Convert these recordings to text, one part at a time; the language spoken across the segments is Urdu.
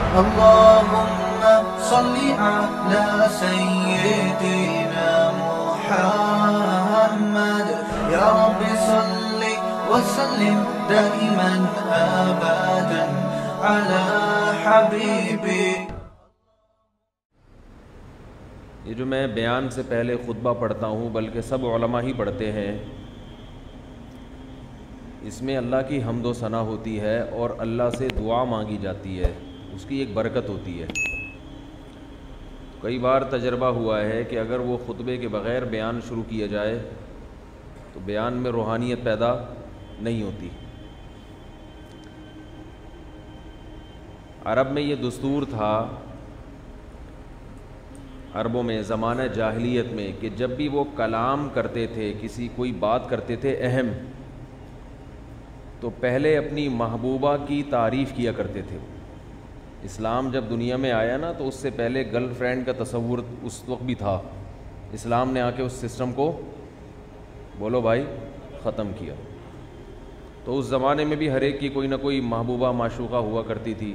اللهم صل على سيدنا محمد يا رب صل وسلم دائما أبدا على حبيبي. یہ جو میں بیان سے پہلے خطبہ پڑھتا ہوں بلکہ سب علماء ہی پڑھتے ہیں، اس میں اللہ کی حمد و ثنا ہوتی ہے اور اللہ سے دعا مانگی جاتی ہے، اس کی ایک برکت ہوتی ہے. کئی بار تجربہ ہوا ہے کہ اگر وہ خطبے کے بغیر بیان شروع کیا جائے تو بیان میں روحانیت پیدا نہیں ہوتی. عرب میں یہ دستور تھا، عربوں میں زمانہ جاہلیت میں، کہ جب بھی وہ کلام کرتے تھے، کوئی بات کرتے تھے اہم، تو پہلے اپنی محبوبہ کی تعریف کیا کرتے تھے. اسلام جب دنیا میں آیا نا تو اس سے پہلے گرل فرینڈ کا تصور اس وقت بھی تھا. اسلام نے آ کے اس سسٹم کو بولو بھائی ختم کیا. تو اس زمانے میں بھی ہر ایک کی کوئی نہ کوئی محبوبہ معشوقہ ہوا کرتی تھی،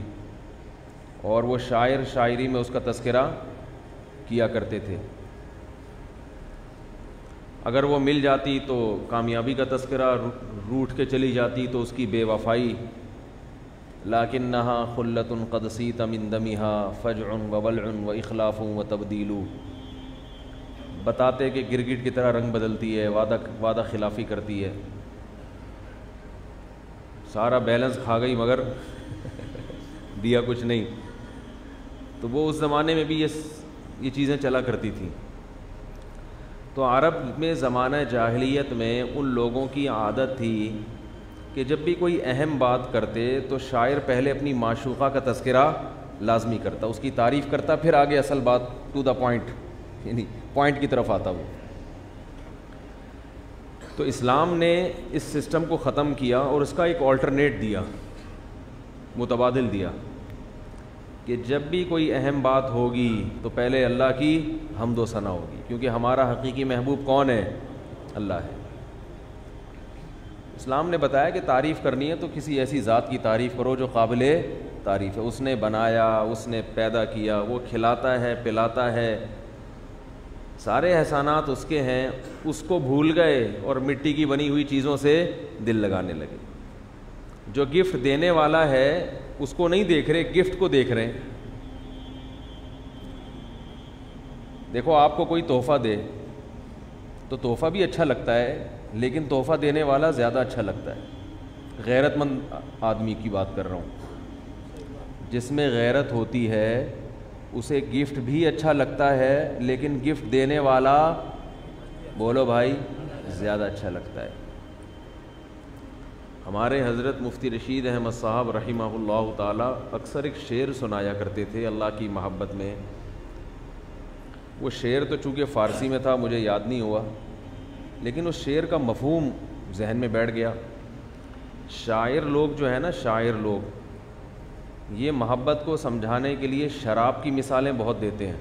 اور وہ شاعر شاعری میں اس کا تذکرہ کیا کرتے تھے. اگر وہ مل جاتی تو کامیابی کا تذکرہ، روٹھ کے چلی جاتی تو اس کی بے وفائی. لکنھا خلۃ قد صیت من دمھا فجع وولع واخلاف وتبدیل. بتاتے کہ گرگٹ کی طرح رنگ بدلتی ہے، وعدہ خلافی کرتی ہے، سارا بیلنس کھا گئی مگر دیا کچھ نہیں. تو وہ اس زمانے میں بھی یہ چیزیں چلا کرتی تھیں. تو عرب میں زمانہ جاہلیت میں ان لوگوں کی عادت تھی کہ جب بھی کوئی اہم بات کرتے تو شاعر پہلے اپنی معشوقہ کا تذکرہ لازمی کرتا، اس کی تعریف کرتا، پھر آگے اصل بات ٹو دا پوائنٹ، یعنی پوائنٹ کی طرف آتا وہ. تو اسلام نے اس سسٹم کو ختم کیا اور اس کا ایک آلٹرنیٹ دیا، متبادل دیا، کہ جب بھی کوئی اہم بات ہوگی تو پہلے اللہ کی حمد و ثنا ہوگی، کیونکہ ہمارا حقیقی محبوب کون ہے؟ اللہ ہے. اسلام نے بتایا کہ تعریف کرنی ہے تو کسی ایسی ذات کی تعریف کرو جو قابل تعریف ہے. اس نے بنایا، اس نے پیدا کیا، وہ کھلاتا ہے، پلاتا ہے، سارے احسانات اس کے ہیں. اس کو بھول گئے اور مٹی کی بنی ہوئی چیزوں سے دل لگانے لگے. جو گفٹ دینے والا ہے اس کو نہیں دیکھ رہے، گفٹ کو دیکھ رہے ہیں. دیکھو آپ کو کوئی تحفہ دے تو تحفہ بھی اچھا لگتا ہے، لیکن تحفہ دینے والا زیادہ اچھا لگتا ہے. غیرت مند آدمی کی بات کر رہا ہوں، جس میں غیرت ہوتی ہے اسے گفٹ بھی اچھا لگتا ہے، لیکن گفٹ دینے والا بولو بھائی زیادہ اچھا لگتا ہے. ہمارے حضرت مفتی رشید احمد صاحب رحمہ اللہ تعالی اکثر ایک شعر سنایا کرتے تھے اللہ کی محبت میں. وہ شعر تو چونکہ فارسی میں تھا مجھے یاد نہیں ہوا، لیکن اس شعر کا مفہوم ذہن میں بیٹھ گیا. شاعر لوگ جو ہے نا، شاعر لوگ یہ محبت کو سمجھانے کے لیے شراب کی مثالیں بہت دیتے ہیں،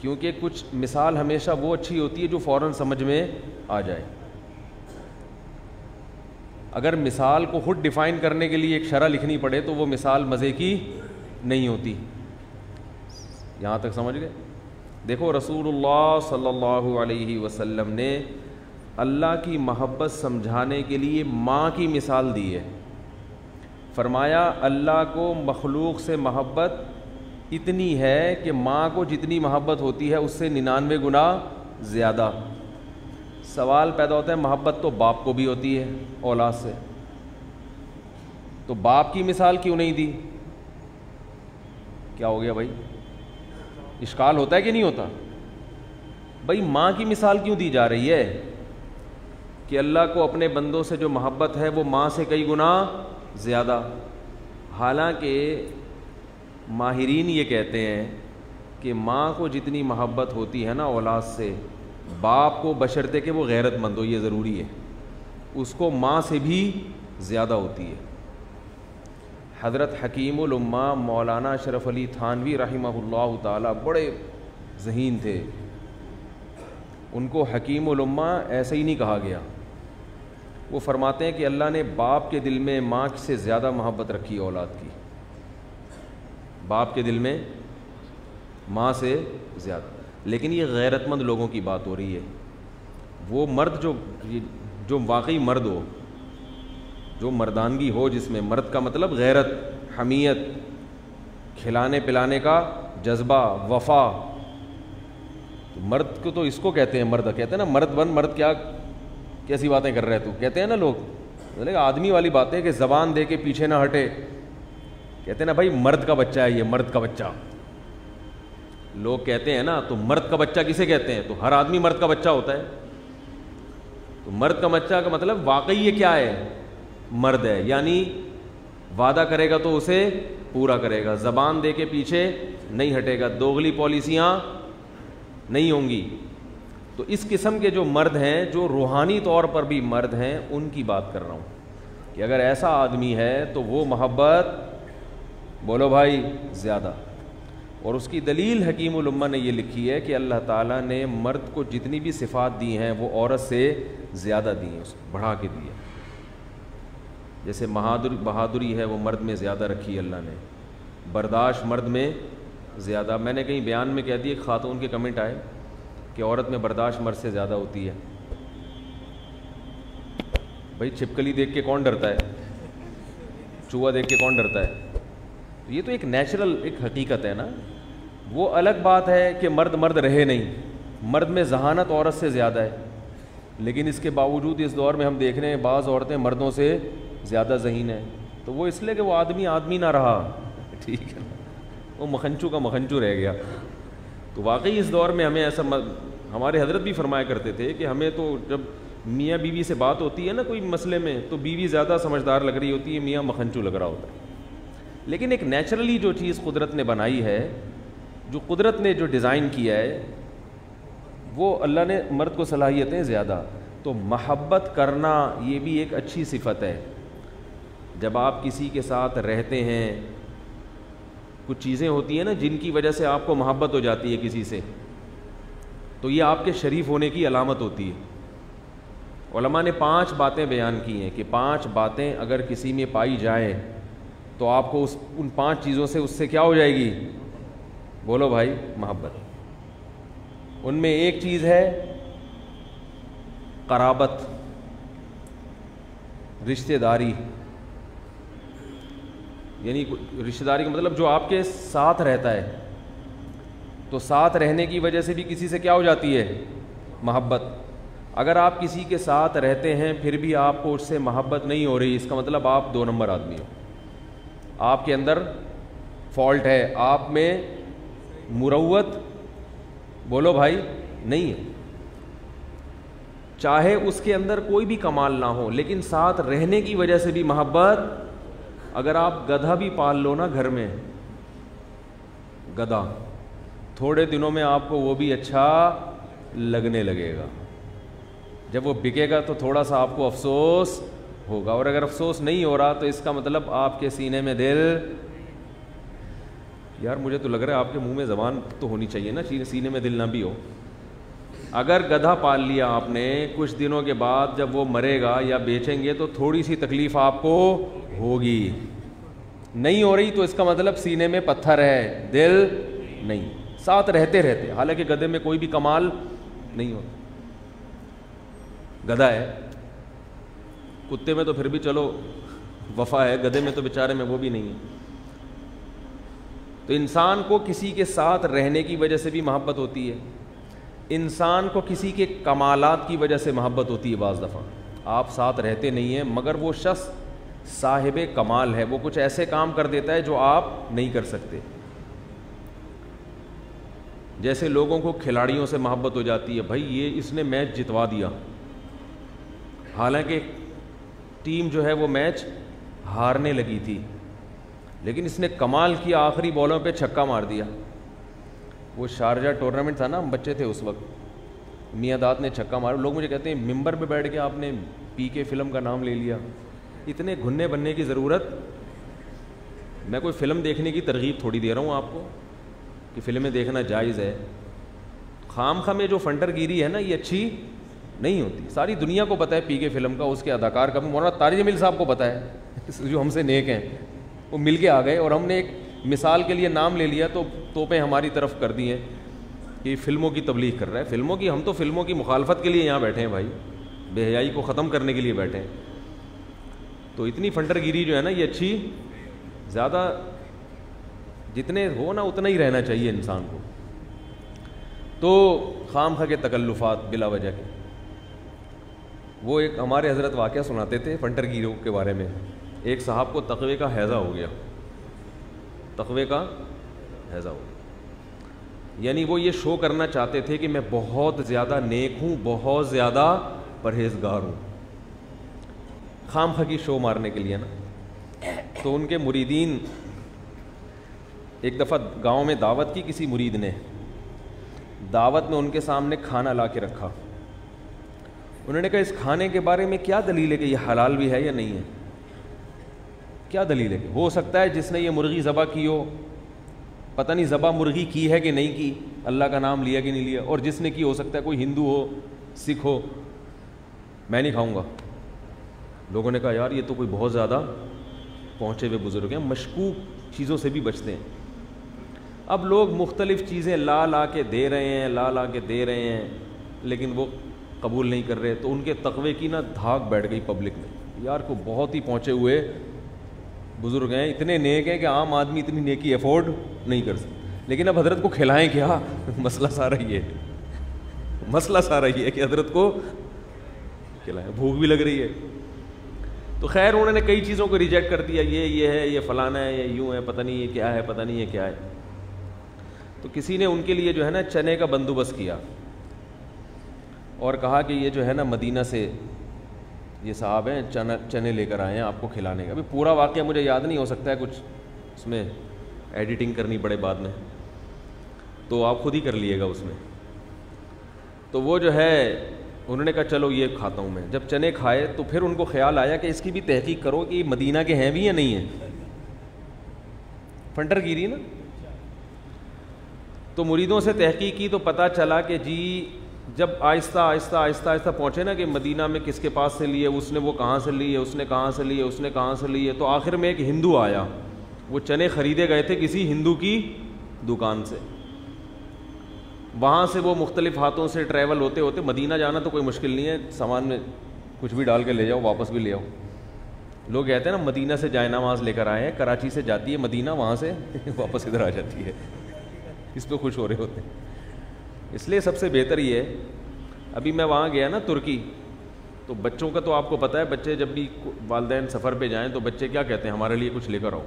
کیونکہ کچھ مثال ہمیشہ وہ اچھی ہوتی ہے جو فوراً سمجھ میں آ جائے. اگر مثال کو خود ڈیفائن کرنے کے لیے ایک شرح لکھنی پڑے تو وہ مثال مزے کی نہیں ہوتی. یہاں تک سمجھ گئے؟ دیکھو رسول اللہ صلی اللہ علیہ وسلم نے اللہ کی محبت سمجھانے کے لیے ماں کی مثال دی ہے. فرمایا اللہ کو مخلوق سے محبت اتنی ہے کہ ماں کو جتنی محبت ہوتی ہے اس سے 99 گنا زیادہ. سوال پیدا ہوتا ہے محبت تو باپ کو بھی ہوتی ہے اولاد سے، تو باپ کی مثال کیوں نہیں دی؟ کیا ہو گیا بھائی؟ اشکال ہوتا ہے کہ نہیں ہوتا؟ بھائی ماں کی مثال کیوں دی جا رہی ہے؟ کہ اللہ کو اپنے بندوں سے جو محبت ہے وہ ماں سے کئی گنا زیادہ. حالانکہ ماہرین یہ کہتے ہیں کہ ماں کو جتنی محبت ہوتی ہے نا اولاد سے، باپ کو بشرطے کہ وہ غیرت مند ہو، یہ ضروری ہے، اس کو ماں سے بھی زیادہ ہوتی ہے. حضرت حکیم الامہ مولانا اشرف علی تھانوی رحمہ اللہ تعالی بڑے ذہین تھے. ان کو حکیم الامہ ایسے ہی نہیں کہا گیا. وہ فرماتے ہیں کہ اللہ نے باپ کے دل میں ماں سے زیادہ محبت رکھی اولاد کی. باپ کے دل میں ماں سے زیادہ. لیکن یہ غیرت مند لوگوں کی بات ہو رہی ہے. وہ مرد جو واقعی مرد ہو, جو مردانگی ہو, جس میں مرد کا مطلب غیرت, حمیت, کھلانے پلانے کا جذبہ, وفا. تو مرد کو تو اس کو کہتے ہیں مرد, کہتے ہیں نا مرد بن, مرد کیا کیسی باتیں کر رہے تو, کہتے ہیں نا لوگ. مطلب آدمی والی بات ہے کہ زبان دے کے پیچھے نہ ہٹے. کہتے ہیں نا بھائی مرد کا بچہ ہے یہ, مرد کا بچہ. لوگ کہتے ہیں نا, تو مرد کا بچہ کسے کہتے ہیں؟ تو ہر آدمی مرد کا بچہ ہوتا ہے. تو مرد کا بچہ کا مطلب واقعی یہ کیا ہے؟ مرد ہے. یعنی وعدہ کرے گا تو اسے پورا کرے گا, زبان دے کے پیچھے نہیں ہٹے گا, دوغلی پالیسیاں نہیں ہوں گی. تو اس قسم کے جو مرد ہیں, جو روحانی طور پر بھی مرد ہیں, ان کی بات کر رہا ہوں کہ اگر ایسا آدمی ہے تو وہ محبت, بولو بھائی, زیادہ. اور اس کی دلیل حکیم الامہ نے یہ لکھی ہے کہ اللہ تعالیٰ نے مرد کو جتنی بھی صفات دی ہیں وہ عورت سے زیادہ دی ہیں, اس کو بڑھا کے دی ہے. جیسے بہادری ہے وہ مرد میں زیادہ رکھی اللہ نے, برداشت مرد میں زیادہ. میں نے کہیں بیان میں کہہ دیا, ایک خاتون کے کمنٹ آئے کہ عورت میں برداشت مرد سے زیادہ ہوتی ہے. بھائی چھپکلی دیکھ کے کون ڈرتا ہے؟ چوہا دیکھ کے کون ڈرتا ہے؟ یہ تو ایک نیچرل ایک حقیقت ہے نا. وہ الگ بات ہے کہ مرد رہے نہیں, مرد میں ذہانت عورت سے زیادہ ہے, لیکن اس کے باوجود اس دور میں ہم دیکھ رہے ہیں بعض عورتیں مردوں سے زیادہ ذہین ہیں. تو وہ اس لیے کہ وہ آدمی نہ رہا, ٹھیک ہے نا, وہ مکھنچو کا مکھنچو رہ گیا. تو واقعی اس دور میں ہمیں ایسا, ہمارے حضرت بھی فرمایا کرتے تھے کہ ہمیں تو جب میاں بیوی سے بات ہوتی ہے نا کوئی مسئلے میں, تو بیوی زیادہ سمجھدار لگ رہی ہوتی ہے, میاں مکھنچو لگ رہا ہوتا ہے. لیکن ایک نیچرلی جو چیز قدرت نے بنائی ہے, جو قدرت نے جو ڈیزائن کیا ہے, وہ اللہ نے مرد کو صلاحیتیں زیادہ. تو محبت کرنا یہ بھی ایک اچھی صفت ہے. جب آپ کسی کے ساتھ رہتے ہیں, کچھ چیزیں ہوتی ہیں نا جن کی وجہ سے آپ کو محبت ہو جاتی ہے کسی سے, تو یہ آپ کے شریف ہونے کی علامت ہوتی ہے. علماء نے 5 باتیں بیان کی ہیں کہ 5 باتیں اگر کسی میں پائی جائیں تو آپ کو ان 5 چیزوں سے, اس سے کیا ہو جائے گی؟ بولو بھائی, محبت. ان میں ایک چیز ہے قرابت, رشتہ داری. یعنی رشتہ داری کا مطلب جو آپ کے ساتھ رہتا ہے, تو ساتھ رہنے کی وجہ سے بھی کسی سے کیا ہو جاتی ہے؟ محبت. اگر آپ کسی کے ساتھ رہتے ہیں پھر بھی آپ کو اس سے محبت نہیں ہو رہی, اس کا مطلب آپ 2 نمبر آدمی ہو, آپ کے اندر فالٹ ہے, آپ میں مروت, بولو بھائی, نہیں ہے. چاہے اس کے اندر کوئی بھی کمال نہ ہو, لیکن ساتھ رہنے کی وجہ سے بھی محبت. اگر آپ گدھا بھی پال لو نا گھر میں, گدھا, تھوڑے دنوں میں آپ کو وہ بھی اچھا لگنے لگے گا. جب وہ بکے گا تو تھوڑا سا آپ کو افسوس ہوگا, اور اگر افسوس نہیں ہو رہا تو اس کا مطلب آپ کے سینے میں دل. یار مجھے تو لگ رہا ہے آپ کے منہ میں زبان تو ہونی چاہیے نا, سینے میں دل نہ بھی ہو. اگر گدھا پال لیا آپ نے, کچھ دنوں کے بعد جب وہ مرے گا یا بیچیں گے تو تھوڑی سی تکلیف آپ کو ہوگی. نہیں ہو رہی تو اس کا مطلب سینے میں پتھر ہے, دل نہیں. ساتھ رہتے رہتے, حالانکہ گدھے میں کوئی بھی کمال نہیں ہوتا, گدھا ہے. کتے میں تو پھر بھی چلو وفا ہے, گدھے میں تو بیچارے میں وہ بھی نہیں ہے. تو انسان کو کسی کے ساتھ رہنے کی وجہ سے بھی محبت ہوتی ہے, انسان کو کسی کے کمالات کی وجہ سے محبت ہوتی ہے. بعض دفعہ آپ ساتھ رہتے نہیں ہیں مگر وہ شخص صاحب کمال ہے, وہ کچھ ایسے کام کر دیتا ہے جو آپ نہیں کر سکتے. جیسے لوگوں کو کھلاڑیوں سے محبت ہو جاتی ہے, بھائی یہ اس نے میچ جتوا دیا, حالانکہ ٹیم جو ہے وہ میچ ہارنے لگی تھی, لیکن اس نے کمال کیا, آخری بالوں پہ چھکا مار دیا. وہ شارجہ ٹورنامنٹ تھا نا, ہم بچے تھے اس وقت, میاں داد نے چھکا مارا. لوگ مجھے کہتے ہیں ممبر پہ بیٹھ کے آپ نے پی کے فلم کا نام لے لیا. اتنے گھننے بننے کی ضرورت, میں کوئی فلم دیکھنے کی ترغیب تھوڑی دے رہا ہوں آپ کو کہ فلمیں دیکھنا جائز ہے. خام خواہ میں جو فنٹر گیری ہے نا یہ اچھی نہیں ہوتی. ساری دنیا کو پتہ ہے پی کے فلم کا, اس کے اداکار کا بھی. مولانا طارق جمیل صاحب کو پتہ ہے جو ہم سے نیک ہیں, وہ مل کے آ گئے اور ہم نے ایک مثال کے لیے نام لے لیا تو توپیں ہماری طرف کر دی ہیں کہ فلموں کی تبلیغ کر رہا ہے. فلموں کی, ہم تو فلموں کی مخالفت کے لیے یہاں بیٹھے ہیں بھائی, بے حیائی کو ختم کرنے کے لیے بیٹھے ہیں. تو اتنی فنٹر گیری جو ہے نا یہ اچھی, زیادہ جتنے ہو نا اتنا ہی رہنا چاہیے انسان کو. تو خام خواہ کے تکلفات بلا وجہ کے. وہ ایک ہمارے حضرت واقعہ سناتے تھے فنٹر گیروں کے بارے میں. ایک صاحب کو تقوی کا ہیضہ ہو گیا, تقوی کا ہیضہ ہو گیا, یعنی وہ یہ شو کرنا چاہتے تھے کہ میں بہت زیادہ نیک ہوں, بہت زیادہ پرہیزگار ہوں, خام خواہ کی شو مارنے کے لیے نا. تو ان کے مریدین, ایک دفعہ گاؤں میں دعوت کی کسی مرید نے, دعوت میں ان کے سامنے کھانا لا کے رکھا. انہوں نے کہا اس کھانے کے بارے میں کیا دلیل ہے کہ یہ حلال بھی ہے یا نہیں ہے, کیا دلیل ہے؟ ہو سکتا ہے جس نے یہ مرغی ذبح کی ہو, پتہ نہیں ذبح مرغی کی ہے کہ نہیں کی, اللہ کا نام لیا کہ نہیں لیا, اور جس نے کی ہو سکتا ہے کوئی ہندو ہو, سکھ ہو, میں نہیں کھاؤں گا. لوگوں نے کہا یار یہ تو کوئی بہت زیادہ پہنچے ہوئے بزرگ ہیں, مشکوک چیزوں سے بھی بچتے ہیں. اب لوگ مختلف چیزیں لا لا کے دے رہے ہیں, لا لا کے دے رہے ہیں, لیکن وہ قبول نہیں کر رہے. تو ان کے تقوی کی نا دھاک بیٹھ گئی پبلک میں, یار کو بہت ہی پہنچے ہوئے بزرگ ہیں, اتنے نیک ہیں کہ عام آدمی اتنی نیکی افورڈ نہیں کر سکتے. لیکن اب حضرت کو کھلائیں کیا؟ مسئلہ سارا یہ ہے, مسئلہ سارا یہ ہے کہ حضرت کو کھلائیں, بھوک بھی لگ رہی ہے. تو خیر انہوں نے کئی چیزوں کو ریجیکٹ کر دیا, یہ ہے, یہ فلانا ہے, یہ یوں ہے, پتہ نہیں یہ کیا ہے, پتہ نہیں یہ کیا ہے. تو کسی نے ان کے لیے جو ہے نا چنے کا بندوبست کیا اور کہا کہ یہ جو ہے نا مدینہ سے یہ صاحب ہیں چنے لے کر آئے ہیں آپ کو کھلانے کا. ابھی پورا واقعہ مجھے یاد نہیں, ہو سکتا ہے کچھ اس میں ایڈیٹنگ کرنی پڑے بعد میں, تو آپ خود ہی کر لیے گا اس میں. تو وہ جو ہے انہوں نے کہا چلو یہ کھاتا ہوں میں. جب چنے کھائے تو پھر ان کو خیال آیا کہ اس کی بھی تحقیق کرو کہ یہ مدینہ کے ہیں بھی یا نہیں ہیں. فنٹر گیری نا. تو مریدوں سے تحقیق کی تو پتہ چلا کہ جی جب آہستہ آہستہ آہستہ آہستہ پہنچے نا کہ مدینہ میں کس کے پاس سے لیے, اس نے وہ کہاں سے لیے, اس نے کہاں سے لیے, اس نے کہاں سے لیے, تو آخر میں ایک ہندو آیا. وہ چنے خریدے گئے تھے کسی ہندو کی دکان سے. وہاں سے وہ مختلف ہاتھوں سے ٹریول ہوتے ہوتے مدینہ جانا تو کوئی مشکل نہیں ہے, سامان میں کچھ بھی ڈال کے لے جاؤ, واپس بھی لے آؤ. لوگ کہتے ہیں نا مدینہ سے جائے نماز لے کر آئے ہیں, کراچی سے جاتی ہے مدینہ, وہاں سے واپس ادھر آ جاتی ہے. اس پہ خوش ہو رہے ہوتے ہیں. اس لیے سب سے بہتر یہ ہے, ابھی میں وہاں گیا نا ترکی, تو بچوں کا تو آپ کو پتہ ہے, بچے جب بھی والدین سفر پہ جائیں تو بچے کیا کہتے ہیں, ہمارے لیے کچھ لے کر آؤ.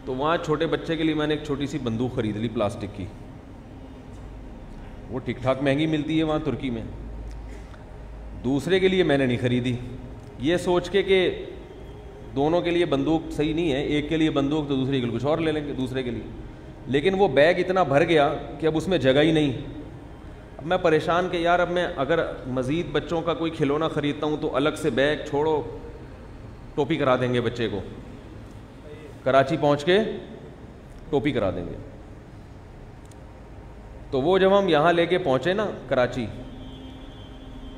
تو وہاں چھوٹے بچے کے لیے میں نے ایک چھوٹی سی بندوق خرید لی پلاسٹک کی. وہ ٹھیک ٹھاک مہنگی ملتی ہے وہاں ترکی میں. دوسرے کے لیے میں نے نہیں خریدی, یہ سوچ کے کہ دونوں کے لیے بندوق صحیح نہیں ہے, ایک کے لیے بندوق تو دوسرے کے لیے کچھ اور لے لیں گے دوسرے کے لیے. لیکن وہ بیگ اتنا بھر گیا کہ اب اس میں جگہ ہی نہیں. اب میں پریشان کہ یار اب میں اگر مزید بچوں کا کوئی کھلونا خریدتا ہوں تو الگ سے بیگ چھوڑو, ٹوپی کرا دیں گے بچے کو, کراچی پہنچ کے ٹوپی کرا دیں گے. تو وہ جب ہم یہاں لے کے پہنچے نا کراچی,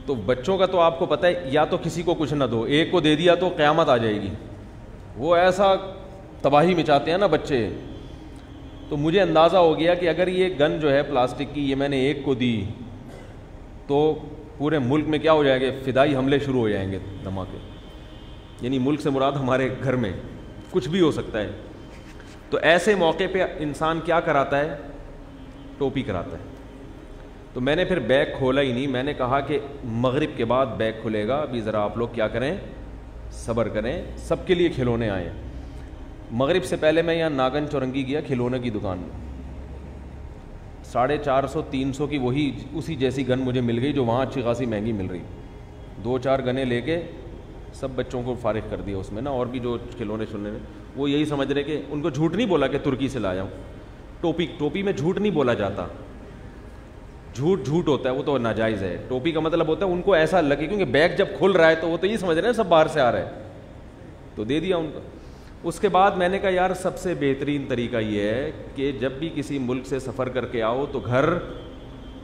تو بچوں کا تو آپ کو پتہ ہے, یا تو کسی کو کچھ نہ دو, ایک کو دے دیا تو قیامت آ جائے گی. وہ ایسا تباہی مچاتے ہیں نا بچے. تو مجھے اندازہ ہو گیا کہ اگر یہ گن جو ہے پلاسٹک کی یہ میں نے ایک کو دی تو پورے ملک میں کیا ہو جائے گا, فدائی حملے شروع ہو جائیں گے, دھماکے. یعنی ملک سے مراد ہمارے گھر میں کچھ بھی ہو سکتا ہے. تو ایسے موقع پہ انسان کیا کراتا ہے, ٹوپی کراتا ہے. تو میں نے پھر بیگ کھولا ہی نہیں, میں نے کہا کہ مغرب کے بعد بیگ کھلے گا, ابھی ذرا آپ لوگ کیا کریں, صبر کریں, سب کے لیے کھلونے آئے. مغرب سے پہلے میں یہاں ناگن چورنگی گیا کھلونے کی دکان میں, 450-300 کی وہی اسی جیسی گن مجھے مل گئی جو وہاں اچھی خاصی مہنگی مل رہی. 2-4 گنیں لے کے سب بچوں کو فارغ کر دیا اس میں نا, اور بھی جو کھلونے چھلنے میں. وہ یہی سمجھ رہے کہ ان کو جھوٹ نہیں بولا کہ ترکی سے لایا ہوں. ٹوپی میں جھوٹ نہیں بولا جاتا, جھوٹ ہوتا ہے, وہ تو ناجائز ہے. ٹوپی کا مطلب ہوتا ہے ان کو ایسا لگے, کیونکہ بیگ جب کھل رہا ہے تو وہ تو یہ سمجھ رہے ہیں سب باہر سے آ رہا ہے, تو دے دیا ان کو. اس کے بعد میں نے کہا یار سب سے بہترین طریقہ یہ ہے کہ جب بھی کسی ملک سے سفر کر کے آؤ تو گھر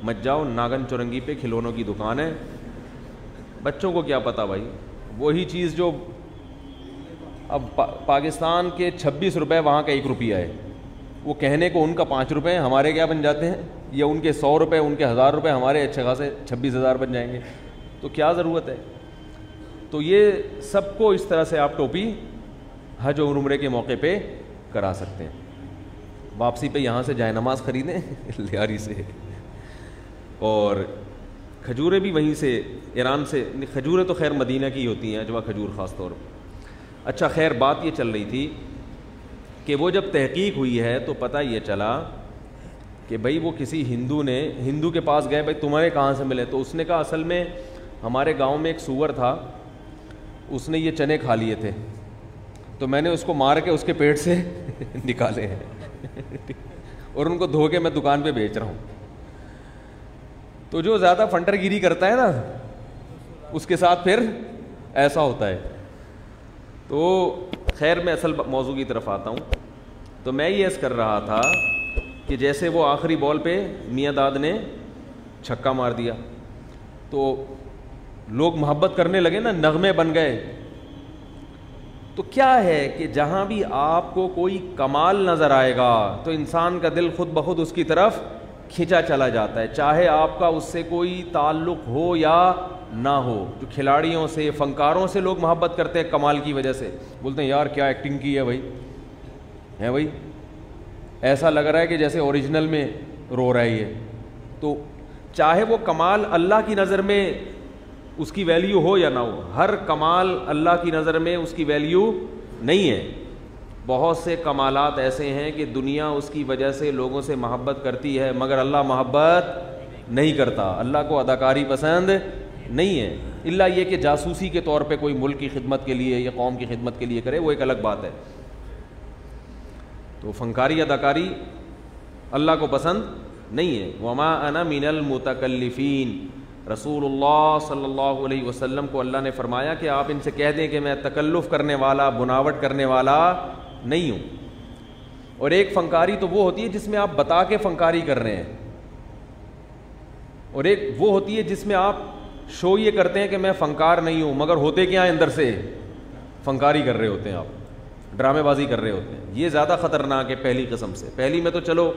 مت جاؤ, ناگن چورنگی پہ کھلونوں کی دکان ہے. بچوں کو کیا پتہ بھائی, وہی چیز جو اب پاکستان کے 26 روپے وہاں کا 1 روپیہ ہے. وہ کہنے کو ان کا 5 روپے ہیں, ہمارے کیا بن جاتے ہیں, یا ان کے 100 روپے, ان کے 1000 روپے, ہمارے اچھے خاصے 26,000 بن جائیں گے. تو کیا ضرورت ہے؟ تو یہ سب کو اس طرح سے آپ ٹوپی حج اور عمرے کے موقع پہ کرا سکتے ہیں. واپسی پہ یہاں سے جائے نماز خریدیں لیاری سے, اور کھجوریں بھی وہیں سے ایران سے. کھجوریں تو خیر مدینہ کی ہوتی ہیں, اجوا کھجور خاص طور پر. اچھا خیر, بات یہ چل رہی تھی کہ وہ جب تحقیق ہوئی ہے تو پتہ یہ چلا کہ بھئی وہ کسی ہندو کے پاس گئے, بھئی تمہارے کہاں سے ملے؟ تو اس نے کہا اصل میں ہمارے گاؤں میں ایک سور تھا, اس نے یہ چنے کھا لیے تھے, تو میں نے اس کو مار کے اس کے پیٹ سے نکالے ہیں اور ان کو دھو کے میں دکان پہ بیچ رہا ہوں. تو جو زیادہ فنٹر گیری کرتا ہے نا, اس کے ساتھ پھر ایسا ہوتا ہے. تو خیر میں اصل موضوع کی طرف آتا ہوں. تو میں یہ عرض کر رہا تھا کہ جیسے وہ آخری بال پہ میاں داد نے چھکا مار دیا تو لوگ محبت کرنے لگے نا, نغمے بن گئے. تو کیا ہے کہ جہاں بھی آپ کو کوئی کمال نظر آئے گا تو انسان کا دل خود بخود اس کی طرف کھینچا چلا جاتا ہے, چاہے آپ کا اس سے کوئی تعلق ہو یا نہ ہو. جو کھلاڑیوں سے, فنکاروں سے لوگ محبت کرتے ہیں کمال کی وجہ سے, بولتے ہیں یار کیا ایکٹنگ کی ہے بھائی, ہے بھائی, ایسا لگ رہا ہے کہ جیسے اوریجنل میں رو رہا ہے یہ. تو چاہے وہ کمال اللہ کی نظر میں اس کی ویلیو ہو یا نہ ہو, ہر کمال اللہ کی نظر میں اس کی ویلیو نہیں ہے. بہت سے کمالات ایسے ہیں کہ دنیا اس کی وجہ سے لوگوں سے محبت کرتی ہے, مگر اللہ محبت نہیں کرتا. اللہ کو اداکاری پسند نہیں ہے, الا یہ کہ جاسوسی کے طور پہ کوئی ملک کی خدمت کے لیے یا قوم کی خدمت کے لیے کرے, وہ ایک الگ بات ہے. تو فنکاری اداکاری اللہ کو پسند نہیں ہے. وما انا من المتکلفین, رسول اللہ صلی اللہ علیہ وسلم کو اللہ نے فرمایا کہ آپ ان سے کہہ دیں کہ میں تکلف کرنے والا, بناوٹ کرنے والا نہیں ہوں. اور ایک فنکاری تو وہ ہوتی ہے جس میں آپ بتا کے فنکاری کر رہے ہیں, اور ایک وہ ہوتی ہے جس میں آپ شو یہ کرتے ہیں کہ میں فنکار نہیں ہوں, مگر ہوتے کیا ہیں اندر سے فنکاری کر رہے ہوتے ہیں, آپ ڈرامے بازی کر رہے ہوتے ہیں. یہ زیادہ خطرناک ہے پہلی قسم سے. پہلی میں تو چلو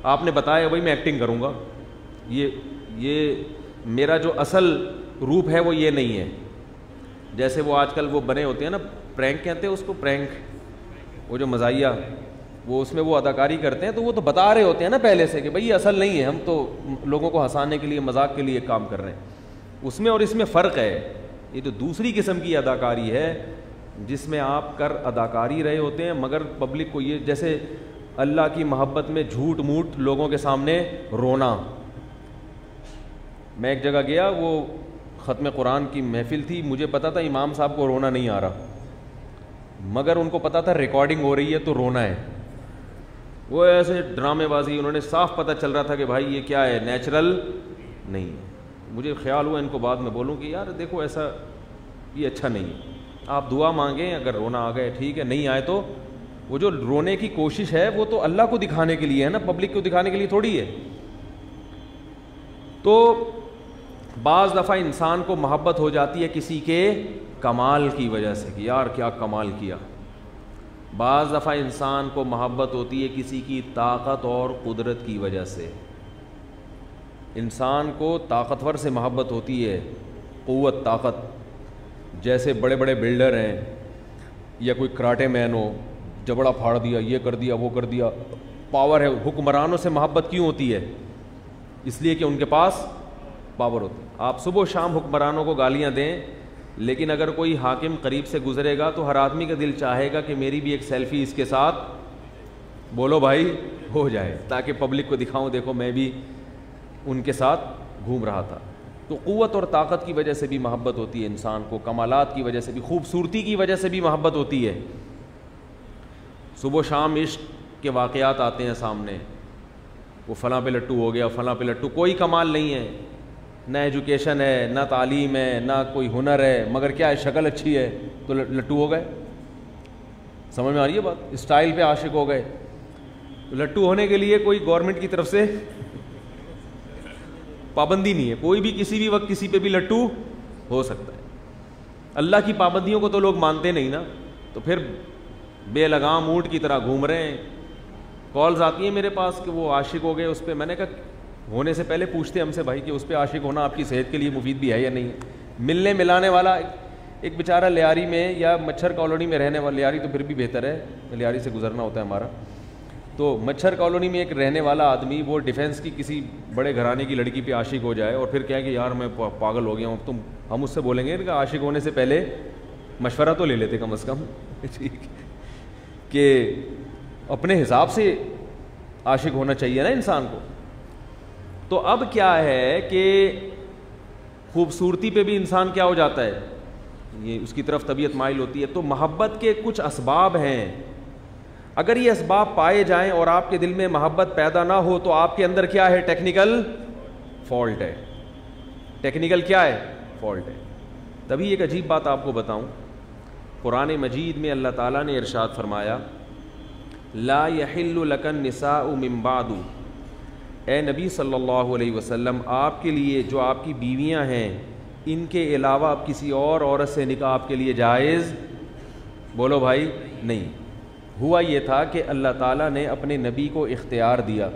آپ نے بتایا بھائی میں ایکٹنگ کروں گا, یہ میرا جو اصل روپ ہے وہ یہ نہیں ہے. جیسے وہ آج کل وہ بنے ہوتے ہیں نا, پرینک کہتے ہیں اس کو, پرینک, وہ جو مزاحیہ, وہ اس میں وہ اداکاری کرتے ہیں, تو وہ تو بتا رہے ہوتے ہیں نا پہلے سے کہ بھئی یہ اصل نہیں ہے, ہم تو لوگوں کو ہنسانے کے لیے, مذاق کے لیے کام کر رہے ہیں. اس میں اور اس میں فرق ہے. یہ جو دوسری قسم کی اداکاری ہے جس میں آپ کر اداکاری رہے ہوتے ہیں مگر پبلک کو, یہ جیسے اللہ کی محبت میں جھوٹ موٹ لوگوں کے سامنے رونا. میں ایک جگہ گیا, وہ ختم قرآن کی محفل تھی, مجھے پتا تھا امام صاحب کو رونا نہیں آ رہا, مگر ان کو پتا تھا ریکارڈنگ ہو رہی ہے تو رونا ہے. وہ ایسے ڈرامے بازی, انہوں نے صاف پتہ چل رہا تھا کہ بھائی یہ کیا ہے, نیچرل نہیں. مجھے خیال ہوا ان کو بعد میں بولوں کہ یار دیکھو ایسا یہ اچھا نہیں ہے, آپ دعا مانگیں, اگر رونا آ گئے ٹھیک ہے, نہیں آئے تو وہ جو رونے کی کوشش ہے وہ تو اللہ کو دکھانے کے لیے ہے نا, پبلک کو دکھانے کے لیے تھوڑی ہے. تو بعض دفعہ انسان کو محبت ہو جاتی ہے کسی کے کمال کی وجہ سے کہ یار کیا کمال کیا. بعض دفعہ انسان کو محبت ہوتی ہے کسی کی طاقت اور قدرت کی وجہ سے. انسان کو طاقتور سے محبت ہوتی ہے, قوت, طاقت. جیسے بڑے بڑے بلڈر ہیں یا کوئی کراٹے مین ہو, جبڑا پھاڑ دیا, یہ کر دیا, وہ کر دیا, پاور ہے. حکمرانوں سے محبت کیوں ہوتی ہے؟ اس لیے کہ ان کے پاس پاور ہوتی ہے. آپ صبح و شام حکمرانوں کو گالیاں دیں, لیکن اگر کوئی حاکم قریب سے گزرے گا تو ہر آدمی کا دل چاہے گا کہ میری بھی ایک سیلفی اس کے ساتھ بولو بھائی ہو جائے, تاکہ پبلک کو دکھاؤں دیکھو میں بھی ان کے ساتھ گھوم رہا تھا. تو قوت اور طاقت کی وجہ سے بھی محبت ہوتی ہے انسان کو, کمالات کی وجہ سے بھی, خوبصورتی کی وجہ سے بھی محبت ہوتی ہے. صبح و شام عشق کے واقعات آتے ہیں سامنے, وہ فلاں پہ لٹو ہو گیا, فلاں پہ لٹو. کوئی کمال نہیں ہے, نہ ایجوکیشن ہے, نہ تعلیم ہے, نہ کوئی ہنر ہے, مگر کیا ہے, شکل اچھی ہے تو لٹو ہو گئے. سمجھ میں آ رہی ہے بات؟ اسٹائل پہ عاشق ہو گئے. لٹو ہونے کے لیے کوئی گورنمنٹ کی طرف سے پابندی نہیں ہے, کوئی بھی کسی بھی وقت کسی پہ بھی لٹو ہو سکتا ہے. اللہ کی پابندیوں کو تو لوگ مانتے نہیں نا. تو پھر بے لگام اونٹ کی طرح گھوم رہے ہیں. کالز آتی ہیں میرے پاس کہ وہ عاشق ہو گئے اس پہ. میں نے کہا ہونے سے پہلے پوچھتے ہم سے بھائی کہ اس پہ عاشق ہونا آپ کی صحت کے لیے مفید بھی ہے یا نہیں ہے. ملنے ملانے والا ایک بیچارہ لیاری میں یا مچھر کالونی میں رہنے والا, لیاری تو پھر بھی بہتر ہے, لیاری سے گزرنا ہوتا ہے ہمارا, تو مچھر کالونی میں ایک رہنے والا آدمی وہ ڈیفینس کی کسی بڑے گھرانے کی لڑکی پہ عاشق ہو جائے اور پھر کہے کہ یار میں پاگل ہو گیا ہوں, ہم اس سے بولیں گے کہ عاشق ہونے سے پہلے مشورہ تو لے لیتے کم از کم ٹھیک کہ اپنے حساب سے عاشق ہونا چاہیے نا انسان کو. تو اب کیا ہے کہ خوبصورتی پہ بھی انسان کیا ہو جاتا ہے, یہ اس کی طرف طبیعت مائل ہوتی ہے. تو محبت کے کچھ اسباب ہیں, اگر یہ اسباب پائے جائیں اور آپ کے دل میں محبت پیدا نہ ہو تو آپ کے اندر کیا ہے, ٹیکنیکل فالٹ ہے. ٹیکنیکل کیا ہے, فالٹ ہے. تبھی ایک عجیب بات آپ کو بتاؤں, قرآن مجید میں اللہ تعالیٰ نے ارشاد فرمایا لا یحل لک النساء من بعد, اے نبی صلی اللہ علیہ وسلم آپ کے لیے جو آپ کی بیویاں ہیں ان کے علاوہ اب کسی اور عورت سے نکاح آپ کے لیے جائز, بولو بھائی, نہیں. ہوا یہ تھا کہ اللہ تعالیٰ نے اپنے نبی کو اختیار دیا,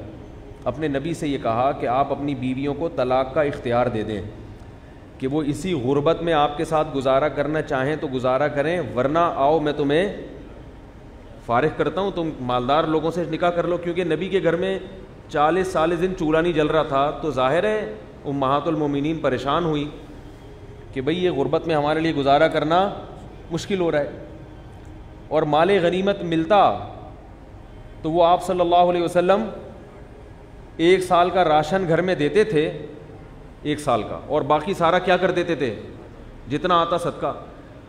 اپنے نبی سے یہ کہا کہ آپ اپنی بیویوں کو طلاق کا اختیار دے دیں کہ وہ اسی غربت میں آپ کے ساتھ گزارا کرنا چاہیں تو گزارا کریں, ورنہ آؤ میں تمہیں فارغ کرتا ہوں, تم مالدار لوگوں سے نکاح کر لو. کیونکہ نبی کے گھر میں 40 دن چولہا نہیں جل رہا تھا, تو ظاہر ہے امہات المومنین پریشان ہوئی کہ بھئی یہ غربت میں ہمارے لیے گزارا کرنا مشکل ہو رہا ہے. اور مال غنیمت ملتا تو وہ آپ صلی اللہ علیہ وسلم 1 سال کا راشن گھر میں دیتے تھے, 1 سال کا, اور باقی سارا کیا کر دیتے تھے, جتنا آتا صدقہ.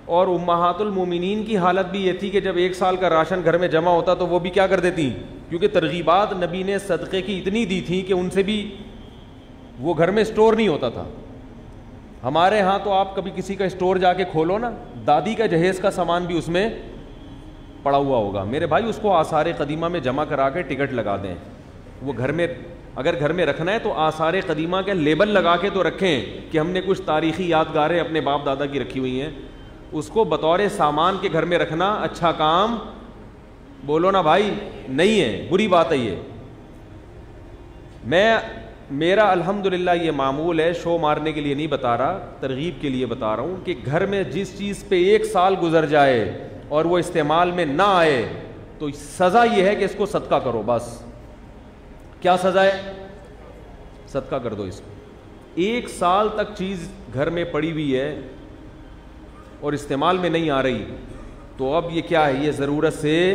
اور امہات المومنین کی حالت بھی یہ تھی کہ جب 1 سال کا راشن گھر میں جمع ہوتا تو وہ بھی کیا کر دیتی, کیونکہ ترغیبات نبی نے صدقے کی اتنی دی تھی کہ ان سے بھی وہ گھر میں اسٹور نہیں ہوتا تھا. ہمارے ہاں تو آپ کبھی کسی کا اسٹور جا کے کھولو نا, دادی کا جہیز کا سامان بھی اس میں پڑا ہوا ہوگا. میرے بھائی اس کو آثار قدیمہ میں جمع کرا کے ٹکٹ لگا دیں. وہ گھر میں اگر گھر میں رکھنا ہے تو آثار قدیمہ کے لیبل لگا کے تو رکھیں کہ ہم نے کچھ تاریخی یادگاریں اپنے باپ دادا کی رکھی ہوئی ہیں. اس کو بطور سامان کے گھر میں رکھنا اچھا کام, بولو نا بھائی, نہیں ہے, بری بات ہے یہ. میرا الحمدللہ یہ معمول ہے, شو مارنے کے لیے نہیں بتا رہا, ترغیب کے لیے بتا رہا ہوں کہ گھر میں جس چیز پہ 1 سال گزر جائے اور وہ استعمال میں نہ آئے تو سزا یہ ہے کہ اس کو صدقہ کرو. بس کیا سزا ہے, صدقہ کر دو اس کو. 1 سال تک چیز گھر میں پڑی ہوئی ہے اور استعمال میں نہیں آ رہی تو اب یہ کیا ہے, یہ ضرورت سے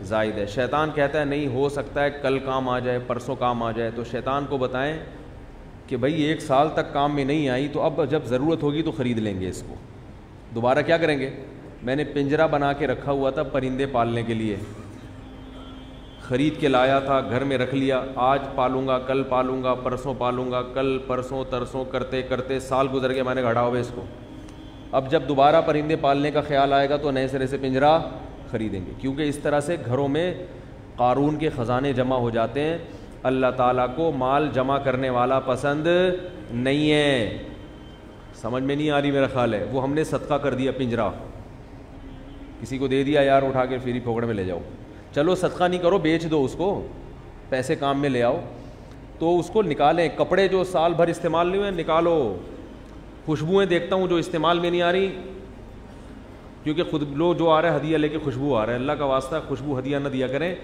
زائد ہے. شیطان کہتا ہے نہیں ہو سکتا ہے کل کام آ جائے, پرسوں کام آ جائے. تو شیطان کو بتائیں کہ بھائی 1 سال تک کام میں نہیں آئی تو اب جب ضرورت ہوگی تو خرید لیں گے اس کو, دوبارہ کیا کریں گے. میں نے پنجرا بنا کے رکھا ہوا تھا پرندے پالنے کے لیے, خرید کے لایا تھا, گھر میں رکھ لیا, آج پالوں گا, کل پالوں گا, پرسوں پالوں گا, کل پرسوں ترسوں کرتے کرتے سال گزر گیا. میں نے گھڑا ہوا اس کو. اب جب دوبارہ پرندے پالنے کا خیال آئے گا تو نئے سرے سے پنجرا خریدیں گے, کیونکہ اس طرح سے گھروں میں قارون کے خزانے جمع ہو جاتے ہیں. اللہ تعالیٰ کو مال جمع کرنے والا پسند نہیں ہے. سمجھ میں نہیں آ رہی میرا خیال ہے. وہ ہم نے صدقہ کر دیا پنجرا, کسی کو دے دیا یار اٹھا کے فری پھوکڑ میں لے جاؤ. چلو صدقہ نہیں کرو, بیچ دو اس کو, پیسے کام میں لے آؤ. تو اس کو نکالیں. کپڑے جو سال بھر استعمال نہیں ہوئے نکالو. خوشبوئیں دیکھتا ہوں جو استعمال میں نہیں آ رہی, کیونکہ خود لو جو آ رہا ہے ہدیہ لے کے خوشبو آ رہا ہے. اللہ کا واسطہ خوشبو ہدیہ نہ دیا کریں.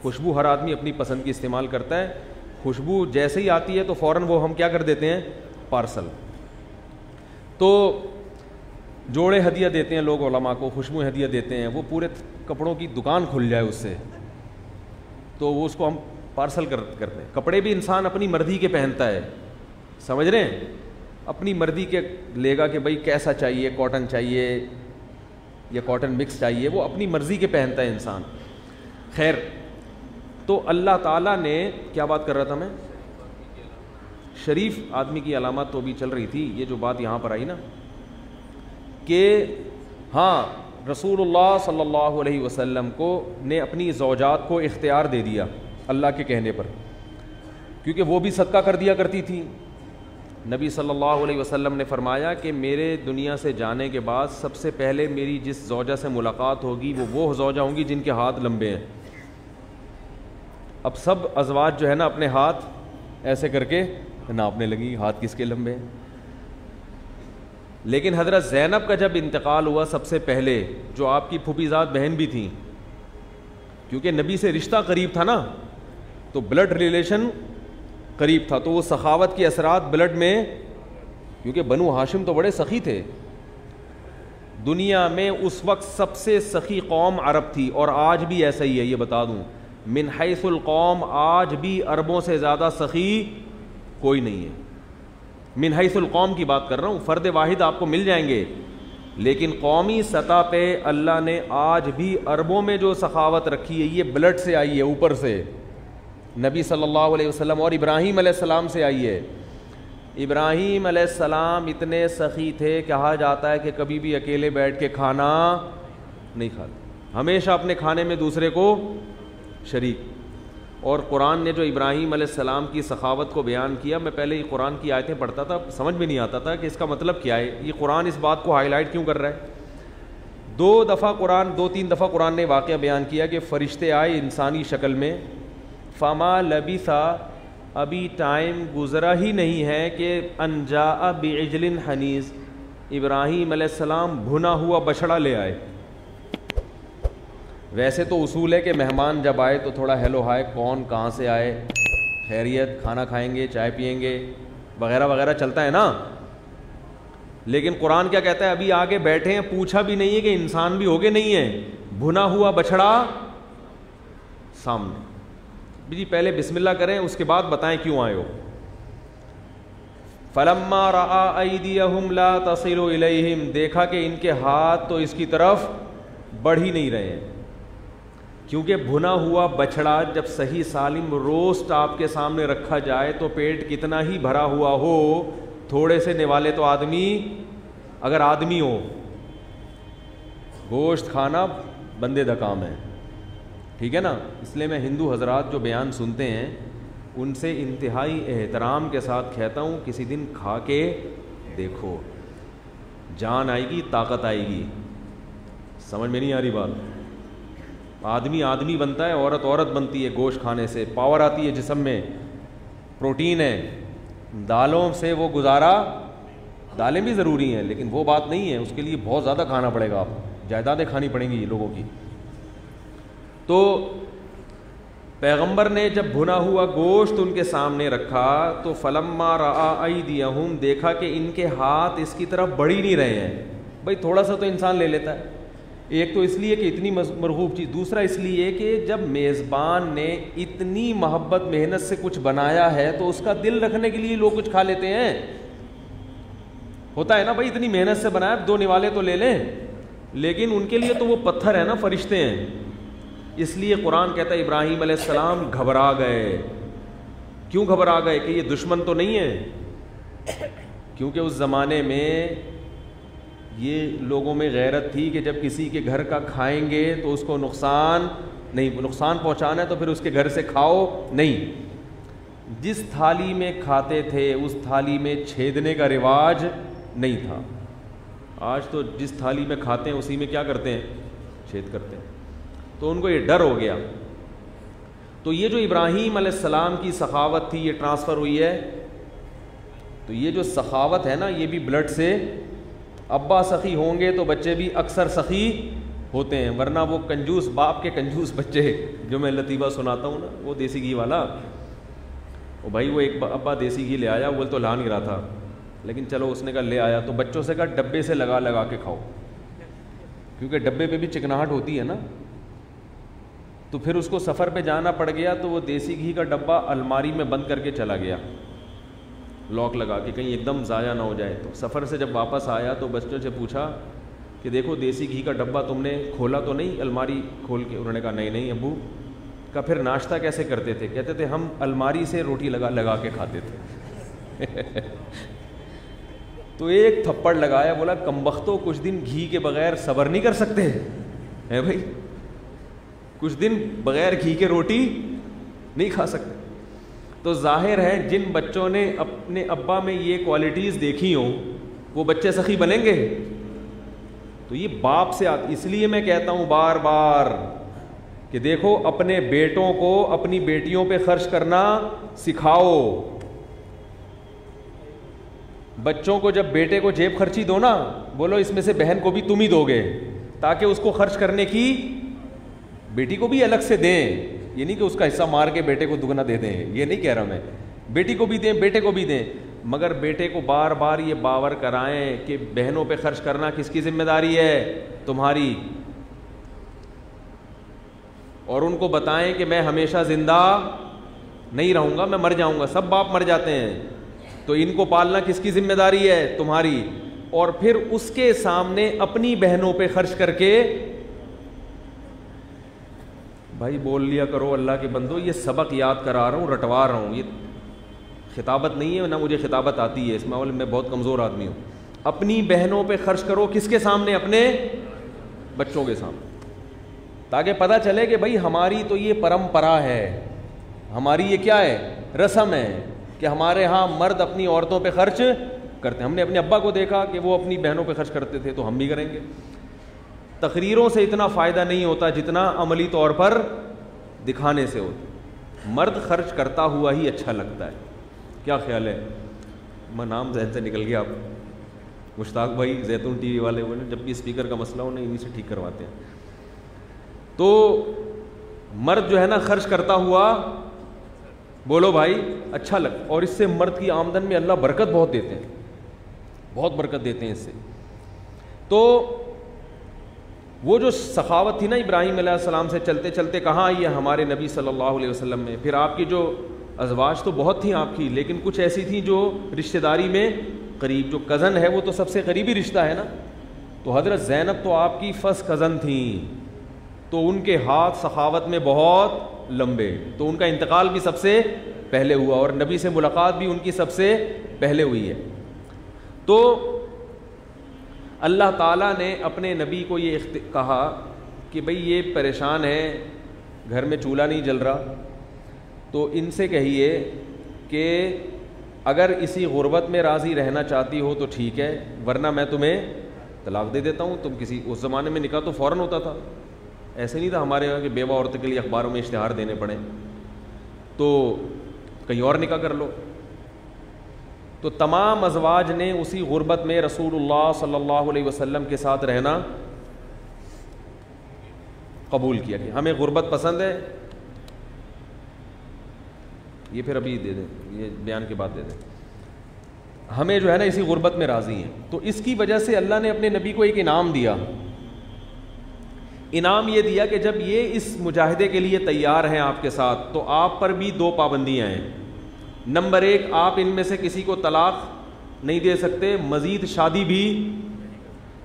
خوشبو ہر آدمی اپنی پسند کی استعمال کرتا ہے. خوشبو جیسے ہی آتی ہے تو فوراً وہ ہم کیا کر دیتے ہیں, پارسل. تو جوڑے ہدیہ دیتے ہیں لوگ علماء کو, خوشبوئیں ہدیہ دیتے ہیں. وہ پورے کپڑوں کی دکان کھل جائے اس سے, تو وہ اس کو ہم پارسل کرتے ہیں. کپڑے بھی انسان اپنی مرضی کے پہنتا ہے, سمجھ رہے ہیں, اپنی مرضی کے لے گا کہ بھائی کیسا چاہیے, کاٹن چاہیے یا کاٹن مکس چاہیے, وہ اپنی مرضی کے پہنتا ہے انسان. خیر, تو اللہ تعالیٰ نے کیا بات کر رہا تھا میں, شریف آدمی کی علامت تو بھی چل رہی تھی. یہ جو بات یہاں پر آئی نا کہ ہاں رسول اللہ صلی اللہ علیہ وسلم کو نے اپنی زوجات کو اختیار دے دیا اللہ کے کہنے پر, کیونکہ وہ بھی صدقہ کر دیا کرتی تھی. نبی صلی اللہ علیہ وسلم نے فرمایا کہ میرے دنیا سے جانے کے بعد سب سے پہلے میری جس زوجہ سے ملاقات ہوگی وہ زوجہ ہوں گی جن کے ہاتھ لمبے ہیں. اب سب ازواج جو ہے نا اپنے ہاتھ ایسے کر کے ناپنے لگی ہاتھ کس کے لمبے ہیں. لیکن حضرت زینب کا جب انتقال ہوا سب سے پہلے, جو آپ کی پھوپھی زاد بہن بھی تھیں, کیونکہ نبی سے رشتہ قریب تھا نا, تو بلڈ ریلیشن قریب تھا, تو وہ سخاوت کے اثرات بلڈ میں, کیونکہ بنو ہاشم تو بڑے سخی تھے. دنیا میں اس وقت سب سے سخی قوم عرب تھی, اور آج بھی ایسا ہی ہے, یہ بتا دوں. من حیث القوم آج بھی عربوں سے زیادہ سخی کوئی نہیں ہے. من حیث القوم کی بات کر رہا ہوں, فرد واحد آپ کو مل جائیں گے, لیکن قومی سطح پہ اللہ نے آج بھی عربوں میں جو سخاوت رکھی ہے یہ بلڈ سے آئی ہے, اوپر سے نبی صلی اللہ علیہ وسلم اور ابراہیم علیہ السلام سے آئی ہے. ابراہیم علیہ السلام اتنے سخی تھے, کہا جاتا ہے کہ کبھی بھی اکیلے بیٹھ کے کھانا نہیں کھاتے, ہمیشہ اپنے کھانے میں دوسرے کو شریک. اور قرآن نے جو ابراہیم علیہ السلام کی سخاوت کو بیان کیا, میں پہلے یہ قرآن کی آیتیں پڑھتا تھا, سمجھ میں نہیں آتا تھا کہ اس کا مطلب کیا ہے, یہ قرآن اس بات کو ہائی لائٹ کیوں کر رہا ہے. دو تین دفعہ قرآن نے واقعہ بیان کیا کہ فرشتے آئے انسانی شکل میں, فما لبثا, ابھی ٹائم گزرا ہی نہیں ہے کہ ان جاء بعجل حنیذ, ابراہیم علیہ السلام بھنا ہوا بچڑا لے آئے. ویسے تو اصول ہے کہ مہمان جب آئے تو تھوڑا ہیلو ہائے, کون کہاں سے آئے, خیریت, کھانا کھائیں گے, چائے پئیں گے, وغیرہ وغیرہ چلتا ہے نا. لیکن قرآن کیا کہتا ہے, ابھی آگے بیٹھے ہیں, پوچھا بھی نہیں ہے کہ انسان بھی ہوگے نہیں ہے, بھنا ہوا بچڑا سامنے. جی پہلے بسم اللہ کریں, اس کے بعد بتائیں کیوں آئے ہو. فلما رأى أيديهم لا تصل إليهم, دیکھا کہ ان کے ہاتھ تو اس کی طرف بڑھ ہی نہیں رہے ہیں, کیونکہ بھنا ہوا بچڑا جب صحیح سالم روسٹ آپ کے سامنے رکھا جائے تو پیٹ کتنا ہی بھرا ہوا ہو, تھوڑے سے نوالے تو آدمی, اگر آدمی ہو, گوشت کھانا بندے دا کام ہے, ٹھیک ہے نا. اس لیے میں ہندو حضرات جو بیان سنتے ہیں ان سے انتہائی احترام کے ساتھ کہتا ہوں, کسی دن کھا کے دیکھو, جان آئے گی, طاقت آئے گی. سمجھ میں نہیں آ رہی بات. آدمی آدمی بنتا ہے, عورت عورت بنتی ہے گوشت کھانے سے, پاور آتی ہے جسم میں, پروٹین ہے. دالوں سے وہ گزارا, دالیں بھی ضروری ہیں لیکن وہ بات نہیں ہے, اس کے لیے بہت زیادہ کھانا پڑے گا, آپ جائیدادیں کھانی پڑیں گی لوگوں کی. تو پیغمبر نے جب بھنا ہوا گوشت ان کے سامنے رکھا تو فلما رأى أيديهم, دیکھا کہ ان کے ہاتھ اس کی طرف بڑھ ہی نہیں رہے ہیں. بھائی تھوڑا سا تو انسان لے لیتا ہے, ایک تو اس لیے کہ اتنی مرغوب چیز, دوسرا اس لیے کہ جب میزبان نے اتنی محبت محنت سے کچھ بنایا ہے تو اس کا دل رکھنے کے لیے لوگ کچھ کھا لیتے ہیں. ہوتا ہے نا بھائی, اتنی محنت سے بنایا, 2 نوالے تو لے لیں, لیکن ان کے لیے تو وہ پتھر ہے نا, فرشتے ہیں. اس لیے قرآن کہتا ہے ابراہیم علیہ السلام گھبرا گئے. کیوں گھبرا گئے؟ کہ یہ دشمن تو نہیں ہے, کیونکہ اس زمانے میں یہ لوگوں میں غیرت تھی کہ جب کسی کے گھر کا کھائیں گے تو اس کو نقصان پہنچانا ہے تو پھر اس کے گھر سے کھاؤ نہیں. جس تھالی میں کھاتے تھے اس تھالی میں چھیدنے کا رواج نہیں تھا. آج تو جس تھالی میں کھاتے ہیں اسی میں کیا کرتے ہیں, چھید کرتے ہیں. تو ان کو یہ ڈر ہو گیا. تو یہ جو ابراہیم علیہ السلام کی سخاوت تھی یہ ٹرانسفر ہوئی ہے. تو یہ جو سخاوت ہے نا یہ بھی بلڈ سے, ابا سخی ہوں گے تو بچے بھی اکثر سخی ہوتے ہیں, ورنہ وہ کنجوس باپ کے کنجوس بچے, جو میں لطیفہ سناتا ہوں نا, وہ دیسی گھی والا, وہ بھائی وہ ایک ابا دیسی گھی لے آیا, وہ تو لا نہیں رہا تھا, لیکن چلو اس نے کہا لے آیا, تو بچوں سے کہا ڈبے سے لگا کے کھاؤ, کیونکہ ڈبے پہ بھی چکناہٹ ہوتی ہے نا. تو پھر اس کو سفر پہ جانا پڑ گیا تو وہ دیسی گھی کا ڈبہ الماری میں بند کر کے چلا گیا, لاک لگا کے, کہیں ایک دم ضائع نہ ہو جائے. تو سفر سے جب واپس آیا تو بچوں سے پوچھا کہ دیکھو دیسی گھی کا ڈبہ تم نے کھولا تو نہیں, الماری کھول کے؟ انہوں نے کہا نہیں ابو. کہا پھر ناشتہ کیسے کرتے تھے؟ کہتے تھے ہم الماری سے روٹی لگا کے کھاتے تھے. تو ایک تھپڑ لگایا, بولا کمبختو, کچھ دن گھی کے بغیر صبر نہیں کر سکتے ہیں بھائی, کچھ دن بغیر گھی کے روٹی نہیں کھا سکتے. تو ظاہر ہے جن بچوں نے اب اپنے ابا میں یہ کوالٹیز دیکھی ہوں وہ بچے سخی بنیں گے؟ تو یہ باپ سے آتی. اس لیے میں کہتا ہوں بار بار کہ دیکھو اپنے بیٹوں کو اپنی بیٹیوں پہ خرچ کرنا سکھاؤ. بچوں کو جب بیٹے کو جیب خرچی دو نا, بولو اس میں سے بہن کو بھی تم ہی دو گے, تاکہ اس کو خرچ کرنے کی بیٹی کو بھی الگ سے دیں. یہ نہیں کہ اس کا حصہ مار کے بیٹے کو دگنا دے دیں, یہ نہیں کہہ رہا میں. بیٹی کو بھی دیں, بیٹے کو بھی دیں, مگر بیٹے کو بار بار یہ باور کرائیں کہ بہنوں پہ خرچ کرنا کس کی ذمہ داری ہے؟ تمہاری. اور ان کو بتائیں کہ میں ہمیشہ زندہ نہیں رہوں گا, میں مر جاؤں گا. سب باپ مر جاتے ہیں, تو ان کو پالنا کس کی ذمہ داری ہے؟ تمہاری. اور پھر اس کے سامنے اپنی بہنوں پہ خرچ کر کے بھائی بول لیا کرو اللہ کے بندو, یہ سبق یاد کرا رہا ہوں, رٹوا رہا ہوں, یہ خطابت نہیں ہے, نہ مجھے خطابت آتی ہے, اس معاملے میں بہت کمزور آدمی ہوں. اپنی بہنوں پہ خرچ کرو, کس کے سامنے؟ اپنے بچوں کے سامنے, تاکہ پتہ چلے کہ بھائی ہماری تو یہ پرمپرا ہے, ہماری یہ کیا ہے؟ رسم ہے کہ ہمارے ہاں مرد اپنی عورتوں پہ خرچ کرتے ہیں. ہم نے اپنے ابا کو دیکھا کہ وہ اپنی بہنوں پہ خرچ کرتے تھے, تو ہم بھی کریں گے. تقریروں سے اتنا فائدہ نہیں ہوتا جتنا عملی طور پر دکھانے سے ہوتا. مرد خرچ کرتا ہوا ہی اچھا لگتا ہے. کیا خیال ہے؟ میں نام ذہن سے نکل گیا. آپ مشتاق بھائی زیتون ٹی وی والے, وہ جب بھی اسپیکر کا مسئلہ ہو نا انہیں سے ٹھیک کرواتے ہیں. تو مرد جو ہے نا خرچ کرتا ہوا, بولو بھائی, اچھا لگتا. اور اس سے مرد کی آمدن میں اللہ برکت بہت دیتے ہیں, بہت برکت دیتے ہیں اس سے. تو وہ جو سخاوت تھی نا ابراہیم علیہ السلام سے, چلتے چلتے کہاں آئی ہے ہمارے نبی صلی اللہ علیہ وسلم میں. پھر آپ کی جو ازواج تو بہت تھیں آپ کی, لیکن کچھ ایسی تھیں جو رشتہ داری میں قریب, جو کزن ہے وہ تو سب سے قریبی رشتہ ہے نا. تو حضرت زینب تو آپ کی فرسٹ کزن تھیں, تو ان کے ہاتھ سخاوت میں بہت لمبے, تو ان کا انتقال بھی سب سے پہلے ہوا, اور نبی سے ملاقات بھی ان کی سب سے پہلے ہوئی ہے. تو اللہ تعالیٰ نے اپنے نبی کو یہ کہا کہ بھئی یہ پریشان ہے, گھر میں چولہا نہیں جل رہا, تو ان سے کہیے کہ اگر اسی غربت میں راضی رہنا چاہتی ہو تو ٹھیک ہے, ورنہ میں تمہیں طلاق دے دیتا ہوں. تم کسی, اس زمانے میں نکاح تو فوراً ہوتا تھا, ایسے نہیں تھا ہمارے یہاں کہ بیوہ عورتوں کے لیے اخباروں میں اشتہار دینے پڑیں, تو کہیں اور نکاح کر لو. تو تمام ازواج نے اسی غربت میں رسول اللہ صلی اللہ علیہ وسلم کے ساتھ رہنا قبول کیا کہ ہمیں غربت پسند ہے. یہ پھر ابھی دے دیں, یہ بیان کے بعد دے دیں. ہمیں جو ہے نا اسی غربت میں راضی ہیں. تو اس کی وجہ سے اللہ نے اپنے نبی کو ایک انعام دیا. انعام یہ دیا کہ جب یہ اس مجاہدے کے لیے تیار ہیں آپ کے ساتھ, تو آپ پر بھی دو پابندیاں ہیں. نمبر ایک, آپ ان میں سے کسی کو طلاق نہیں دے سکتے, مزید شادی بھی,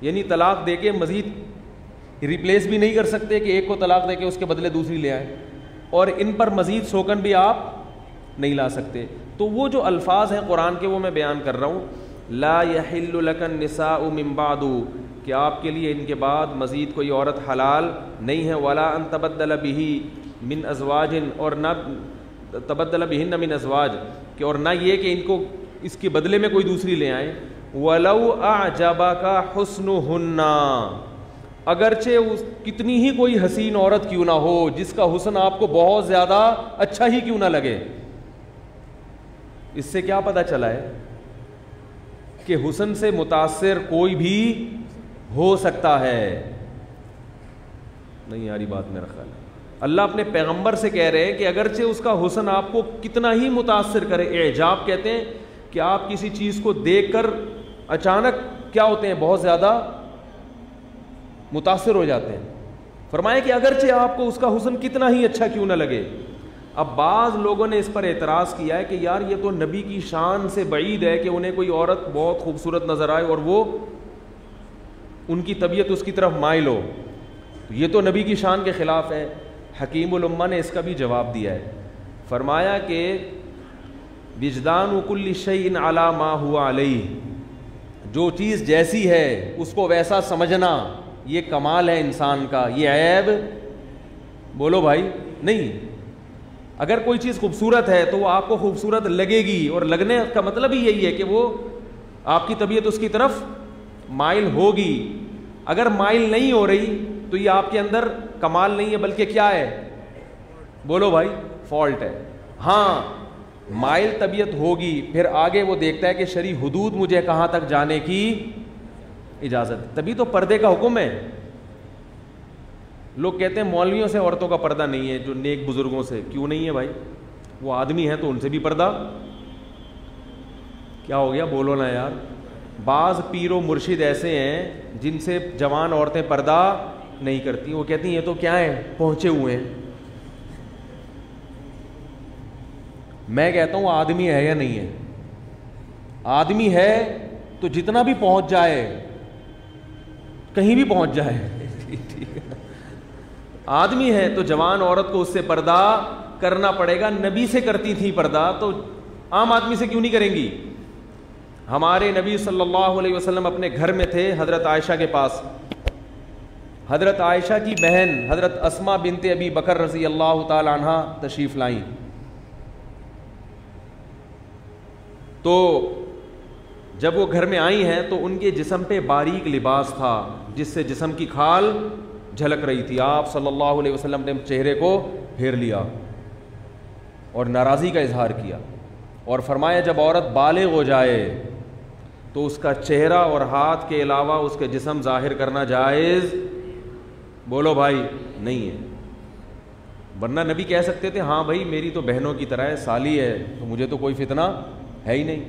یعنی طلاق دے کے مزید ریپلیس بھی نہیں کر سکتے کہ ایک کو طلاق دے کے اس کے بدلے دوسری لے آئے, اور ان پر مزید سوکن بھی آپ نہیں لا سکتے. تو وہ جو الفاظ ہیں قرآن کے وہ میں بیان کر رہا ہوں. لا یحل لک النساء من بعد, کہ آپ کے لیے ان کے بعد مزید کوئی عورت حلال نہیں ہے. ولا ان تبدل به من ازواج, اور نہ تبدل بہن من ازواج, کہ اور نہ یہ کہ ان کو اس کے بدلے میں کوئی دوسری لے آئیں. ولو اعجبک حسنہن, اگرچہ کتنی ہی کوئی حسین عورت کیوں نہ ہو, جس کا حسن آپ کو بہت زیادہ اچھا ہی کیوں نہ لگے. اس سے کیا پتہ چلا ہے کہ حسن سے متاثر کوئی بھی ہو سکتا ہے. نہیں یاری بات میرا خیال ہے. اللہ اپنے پیغمبر سے کہہ رہے ہیں کہ اگرچہ اس کا حسن آپ کو کتنا ہی متاثر کرے, اعجاب کہتے ہیں کہ آپ کسی چیز کو دیکھ کر اچانک کیا ہوتے ہیں, بہت زیادہ متاثر ہو جاتے ہیں. فرمایا کہ اگرچہ آپ کو اس کا حسن کتنا ہی اچھا کیوں نہ لگے. اب بعض لوگوں نے اس پر اعتراض کیا ہے کہ یار یہ تو نبی کی شان سے بعید ہے کہ انہیں کوئی عورت بہت خوبصورت نظر آئے اور وہ ان کی طبیعت اس کی طرف مائل ہو, یہ تو نبی کی شان کے خلاف ہے. حکیم الامہ نے اس کا بھی جواب دیا ہے. فرمایا کہ وجدان کل شیء علی ما هو علیہ, جو چیز جیسی ہے اس کو ویسا سمجھنا یہ کمال ہے انسان کا, یہ عیب بولو بھائی نہیں. اگر کوئی چیز خوبصورت ہے تو وہ آپ کو خوبصورت لگے گی, اور لگنے کا مطلب ہی یہی ہے کہ وہ آپ کی طبیعت اس کی طرف مائل ہوگی. اگر مائل نہیں ہو رہی تو یہ آپ کے اندر کمال نہیں ہے بلکہ کیا ہے؟ بولو بھائی, فالٹ ہے. ہاں مائل طبیعت ہوگی, پھر آگے وہ دیکھتا ہے کہ شرعی حدود مجھے کہاں تک جانے کی اجازت, تبھی تو پردے کا حکم ہے. لوگ کہتے ہیں مولویوں سے عورتوں کا پردہ نہیں ہے, جو نیک بزرگوں سے. کیوں نہیں ہے بھائی؟ وہ آدمی ہیں تو ان سے بھی پردہ. کیا ہو گیا؟ بولو نا یار. بعض پیر و مرشد ایسے ہیں جن سے جوان عورتیں پردہ نہیں کرتی, وہ کہتی ہیں یہ تو کیا ہے, پہنچے ہوئے ہیں. میں کہتا ہوں آدمی ہے یا نہیں ہے؟ آدمی ہے تو جتنا بھی پہنچ جائے, کہیں بھی پہنچ جائے. آدمی ہے تو جوان عورت کو اس سے پردہ کرنا پڑے گا. نبی سے کرتی تھی پردہ, تو عام آدمی سے کیوں نہیں کریں گی؟ ہمارے نبی صلی اللہ علیہ وسلم اپنے گھر میں تھے حضرت عائشہ کے پاس. حضرت عائشہ کی بہن حضرت اسماء بنت ابی بکر رضی اللہ تعالی عنہ تشریف لائیں. تو جب وہ گھر میں آئی ہیں تو ان کے جسم پہ باریک لباس تھا جس سے جسم کی کھال جھلک رہی تھی. آپ صلی اللہ علیہ وسلم نے چہرے کو پھیر لیا اور ناراضی کا اظہار کیا, اور فرمایا جب عورت بالغ ہو جائے تو اس کا چہرہ اور ہاتھ کے علاوہ اس کے جسم ظاہر کرنا جائز, بولو بھائی, نہیں ہے. ورنہ نبی کہہ سکتے تھے ہاں بھائی میری تو بہنوں کی طرح ہے, سالی ہے, تو مجھے تو کوئی فتنہ ہے ہی نہیں.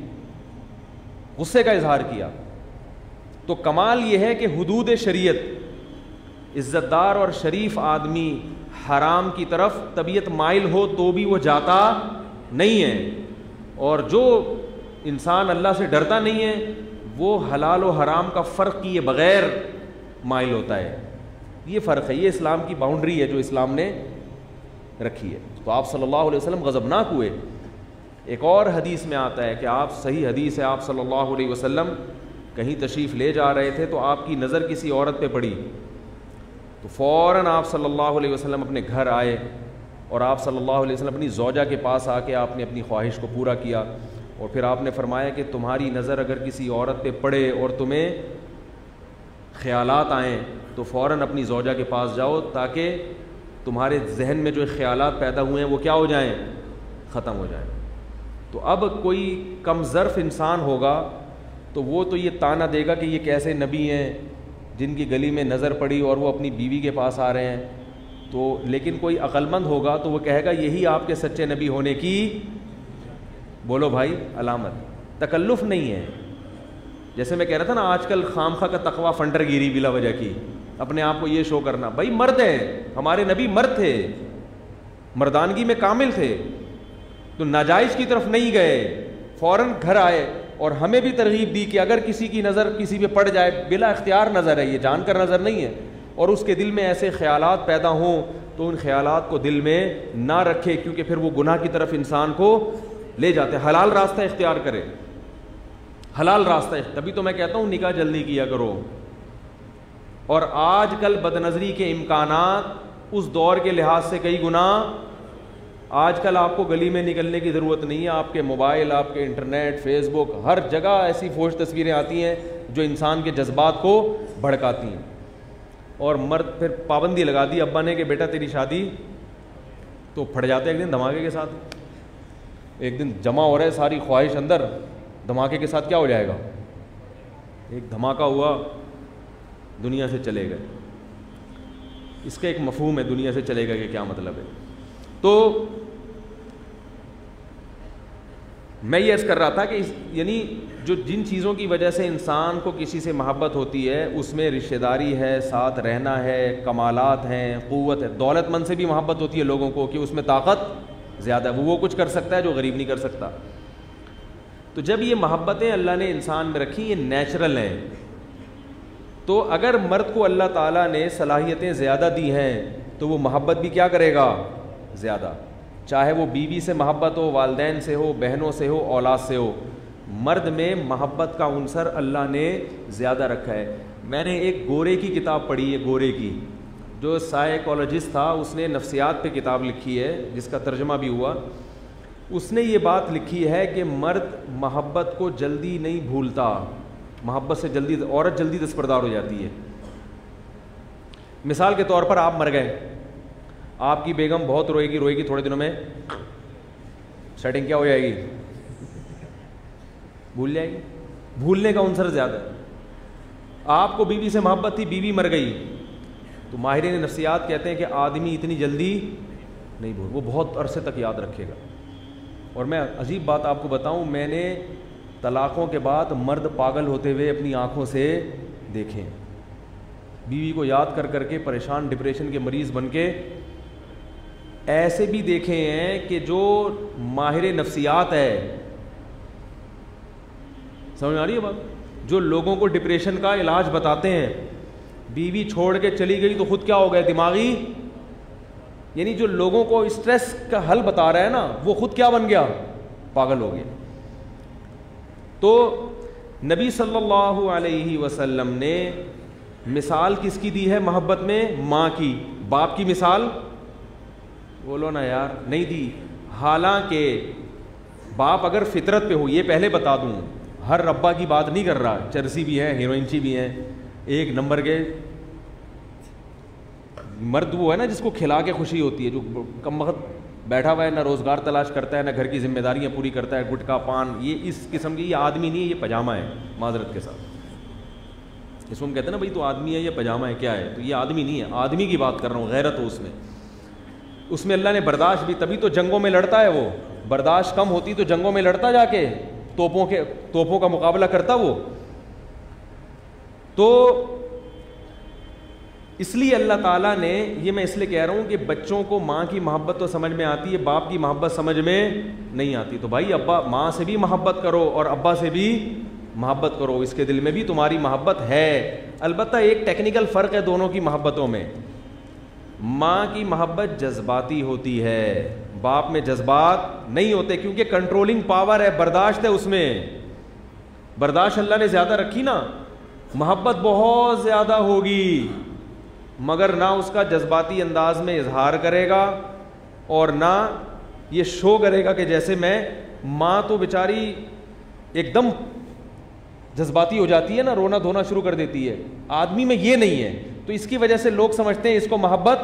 غصے کا اظہار کیا. تو کمال یہ ہے کہ حدود شریعت, عزت دار اور شریف آدمی حرام کی طرف طبیعت مائل ہو تو بھی وہ جاتا نہیں ہے, اور جو انسان اللہ سے ڈرتا نہیں ہے وہ حلال و حرام کا فرق کیے بغیر مائل ہوتا ہے. یہ فرق ہے, یہ اسلام کی باؤنڈری ہے جو اسلام نے رکھی ہے. تو آپ صلی اللہ علیہ وسلم غضبناک ہوئے. ایک اور حدیث میں آتا ہے کہ آپ, صحیح حدیث ہے, آپ صلی اللہ علیہ وسلم کہیں تشریف لے جا رہے تھے تو آپ کی نظر کسی عورت پہ پڑی, تو فوراً آپ صلی اللہ علیہ وسلم اپنے گھر آئے اور آپ صلی اللہ علیہ وسلم اپنی زوجہ کے پاس آ کے آپ نے اپنی خواہش کو پورا کیا, اور پھر آپ نے فرمایا کہ تمہاری نظر اگر کسی عورت پہ پڑے اور تمہیں خیالات آئیں تو فوراً اپنی زوجہ کے پاس جاؤ تاکہ تمہارے ذہن میں جو خیالات پیدا ہوئے ہیں وہ کیا ہو جائیں, ختم ہو جائیں. تو اب کوئی کم ظرف انسان ہوگا تو وہ تو یہ طعنہ دے گا کہ یہ کیسے نبی ہیں جن کی گلی میں نظر پڑی اور وہ اپنی بیوی کے پاس آ رہے ہیں. تو لیکن کوئی عقل مند ہوگا تو وہ کہے گا یہی آپ کے سچے نبی ہونے کی, بولو بھائی, علامت. تکلف نہیں ہے. جیسے میں کہہ رہا تھا نا آج کل خامخواہ کا تقویٰ فنڈر گیری بلا وجہ کی, اپنے آپ کو یہ شو کرنا. بھائی مرد ہیں, ہمارے نبی مرد تھے, مردانگی میں کامل تھے, تو ناجائز کی طرف نہیں گئے, فوراً گھر آئے اور ہمیں بھی ترغیب دی کہ اگر کسی کی نظر کسی پہ پڑ جائے, بلا اختیار نظر ہے, یہ جان کر نظر نہیں ہے, اور اس کے دل میں ایسے خیالات پیدا ہوں تو ان خیالات کو دل میں نہ رکھے, کیونکہ پھر وہ گناہ کی طرف انسان کو لے جاتے. حلال راستہ اختیار کرے, حلال راستہ. تبھی تو میں کہتا ہوں نکاح جلدی کیا کرو. اور آج کل بدنظری کے امکانات اس دور کے لحاظ سے کئی گنا. آج کل آپ کو گلی میں نکلنے کی ضرورت نہیں ہے, آپ کے موبائل, آپ کے انٹرنیٹ, فیس بک, ہر جگہ ایسی فوش تصویریں آتی ہیں جو انسان کے جذبات کو بھڑکاتی ہیں. اور مرد پھر پابندی لگا دی ابا نے کہ بیٹا تیری شادی, تو پھٹ جاتے ایک دن دھماکے کے ساتھ. ایک دن جمع ہو رہا ہے ساری خواہش اندر, دھماکے کے ساتھ کیا ہو جائے گا, ایک دھماکہ ہوا, دنیا سے چلے گئے. اس کا ایک مفہوم ہے دنیا سے چلے گئے کہ کیا مطلب ہے. تو میں یہ عرض کر رہا تھا کہ یعنی جو جن چیزوں کی وجہ سے انسان کو کسی سے محبت ہوتی ہے اس میں رشتہ داری ہے, ساتھ رہنا ہے, کمالات ہیں, قوت ہے. دولت مند سے بھی محبت ہوتی ہے لوگوں کو کہ اس میں طاقت زیادہ ہے, وہ کچھ کر سکتا ہے جو غریب نہیں کر سکتا. تو جب یہ محبتیں اللہ نے انسان میں رکھی, یہ نیچرل ہیں. تو اگر مرد کو اللہ تعالیٰ نے صلاحیتیں زیادہ دی ہیں تو وہ محبت بھی کیا کرے گا, زیادہ. چاہے وہ بیوی سے محبت ہو, والدین سے ہو, بہنوں سے ہو, اولاد سے ہو, مرد میں محبت کا عنصر اللہ نے زیادہ رکھا ہے. میں نے ایک گورے کی کتاب پڑھی ہے, گورے کی, جو سائیکالوجسٹ تھا اس نے نفسیات پہ کتاب لکھی ہے جس کا ترجمہ بھی ہوا. اس نے یہ بات لکھی ہے کہ مرد محبت کو جلدی نہیں بھولتا, محبت سے جلدی, عورت جلدی دستبردار ہو جاتی ہے. مثال کے طور پر آپ مر گئے, آپ کی بیگم بہت روئے گی, تھوڑے دنوں میں سیٹنگ کیا ہو جائے گی, بھول جائے گی. بھولنے کا عنصر زیادہ ہے. آپ کو بیوی سے محبت تھی, بیوی مر گئی, تو ماہرین نفسیات کہتے ہیں کہ آدمی اتنی جلدی نہیں بھول, وہ بہت عرصے تک یاد رکھے گا. اور میں عجیب بات آپ کو بتاؤں, میں نے طلاقوں کے بعد مرد پاگل ہوتے ہوئے اپنی آنکھوں سے دیکھے, بیوی کو یاد کر کر کے پریشان, ڈپریشن کے مریض بن کے. ایسے بھی دیکھے ہیں کہ جو ماہر نفسیات ہے, سمجھ آ رہی ہے بات, جو لوگوں کو ڈپریشن کا علاج بتاتے ہیں, بیوی چھوڑ کے چلی گئی تو خود کیا ہو گئے, دماغی, یعنی جو لوگوں کو اسٹریس کا حل بتا رہا ہے نا, وہ خود کیا بن گیا, پاگل ہو گیا. تو نبی صلی اللہ علیہ وسلم نے مثال کس کی دی ہے محبت میں, ماں کی. باپ کی مثال بولو نا یار, نہیں دی. حالانکہ باپ اگر فطرت پہ ہو, یہ پہلے بتا دوں, ہر ربا کی بات نہیں کر رہا, چرسی بھی ہے, ہیروئنچی بھی ہیں, ایک نمبر کے مرد وہ ہے نا جس کو کھلا کے خوشی ہوتی ہے, جو کم وقت بیٹھا ہوا ہے, نہ روزگار تلاش کرتا ہے, نہ گھر کی ذمہ داریاں پوری کرتا ہے, گٹکا پان, یہ اس قسم کی, یہ آدمی نہیں ہے, یہ پجامہ ہے, معذرت کے ساتھ. اس کو ہم کہتے ہیں نا بھائی تو آدمی ہے, یہ پجامہ ہے, کیا ہے, تو یہ آدمی نہیں ہے, آدمی کی بات کر رہا ہوں, غیرت ہو اس میں اللہ نے برداشت بھی, تبھی تو جنگوں میں لڑتا ہے. وہ برداشت کم ہوتی تو جنگوں میں لڑتا, جا کے توپوں کا مقابلہ کرتا وہ. تو اس لیے اللہ تعالیٰ نے, یہ میں اس لیے کہہ رہا ہوں کہ بچوں کو ماں کی محبت تو سمجھ میں آتی ہے, باپ کی محبت سمجھ میں نہیں آتی. تو بھائی ابا, ماں سے بھی محبت کرو اور ابا سے بھی محبت کرو, اس کے دل میں بھی تمہاری محبت ہے. البتہ ایک ٹیکنیکل فرق ہے دونوں کی محبتوں میں. ماں کی محبت جذباتی ہوتی ہے, باپ میں جذبات نہیں ہوتے, کیونکہ کنٹرولنگ پاور ہے, برداشت ہے اس میں, برداشت اللہ نے زیادہ رکھی نا, محبت بہت زیادہ ہوگی, مگر نہ اس کا جذباتی انداز میں اظہار کرے گا اور نہ یہ شو کرے گا کہ جیسے میں. ماں تو بیچاری ایک دم جذباتی ہو جاتی ہے نا, رونا دھونا شروع کر دیتی ہے, آدمی میں یہ نہیں ہے. تو اس کی وجہ سے لوگ سمجھتے ہیں اس کو محبت,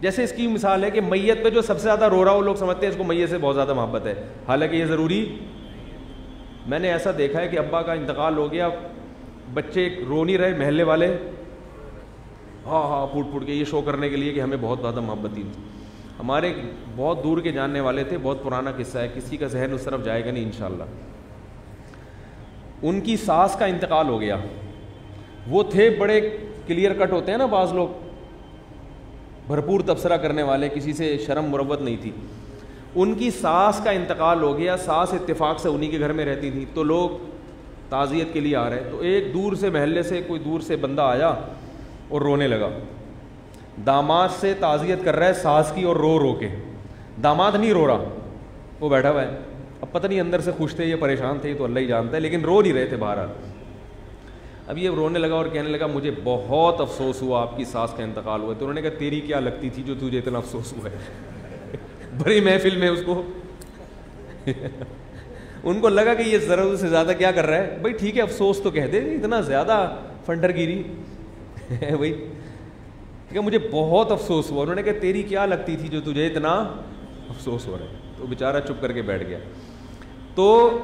جیسے اس کی مثال ہے کہ میت پہ جو سب سے زیادہ رو رہا ہو, لوگ سمجھتے ہیں اس کو میت سے بہت زیادہ محبت ہے, حالانکہ یہ ضروری. میں نے ایسا دیکھا ہے کہ ابا کا انتقال ہو گیا, بچے رو نہیں رہے, محلے والے ہاں پھوٹ کے یہ شو کرنے کے لیے کہ ہمیں بہت زیادہ محبت تھی. ہمارے بہت دور کے جاننے والے تھے, بہت پرانا قصہ ہے, کسی کا ذہن اس طرف جائے گا نہیں انشاءاللہ. ان کی ساس کا انتقال ہو گیا, وہ تھے بڑے کلیئر کٹ ہوتے ہیں نا بعض لوگ, بھرپور تبصرہ کرنے والے, کسی سے شرم مروت نہیں تھی. ان کی ساس کا انتقال ہو گیا, ساس اتفاق سے انہی کے گھر میں رہتی تھی, تو لوگ تعزیت کے لیے آ رہے, تو ایک دور سے محلے سے کوئی دور سے بندہ آیا اور رونے لگا. داماد سے تعزیت کر رہا ہے ساس کی, اور رو کے. داماد نہیں رو رہا, وہ بیٹھا ہوا ہے. اب پتہ نہیں اندر سے خوش تھے یا پریشان تھے, تو اللہ ہی جانتا ہے, لیکن رو نہیں رہے تھے بہرحال. اب یہ رونے لگا اور کہنے لگا مجھے بہت افسوس ہوا آپ کی ساس کا انتقال ہوا. تو انہوں نے کہا تیری کیا لگتی تھی جو تجھے اتنا افسوس ہوا ہے. بڑی محفل میں اس کو ان کو لگا کہ یہ ضرورت سے زیادہ کیا کر رہا ہے. بھائی ٹھیک ہے, افسوس تو کہہ دے, اتنا زیادہ فنڈر گیری ہے بھائی. کہ مجھے بہت افسوس ہوا. انہوں نے کہا تیری کیا لگتی تھی جو تجھے اتنا افسوس ہو رہا ہے. تو بیچارہ چپ کر کے بیٹھ گیا. تو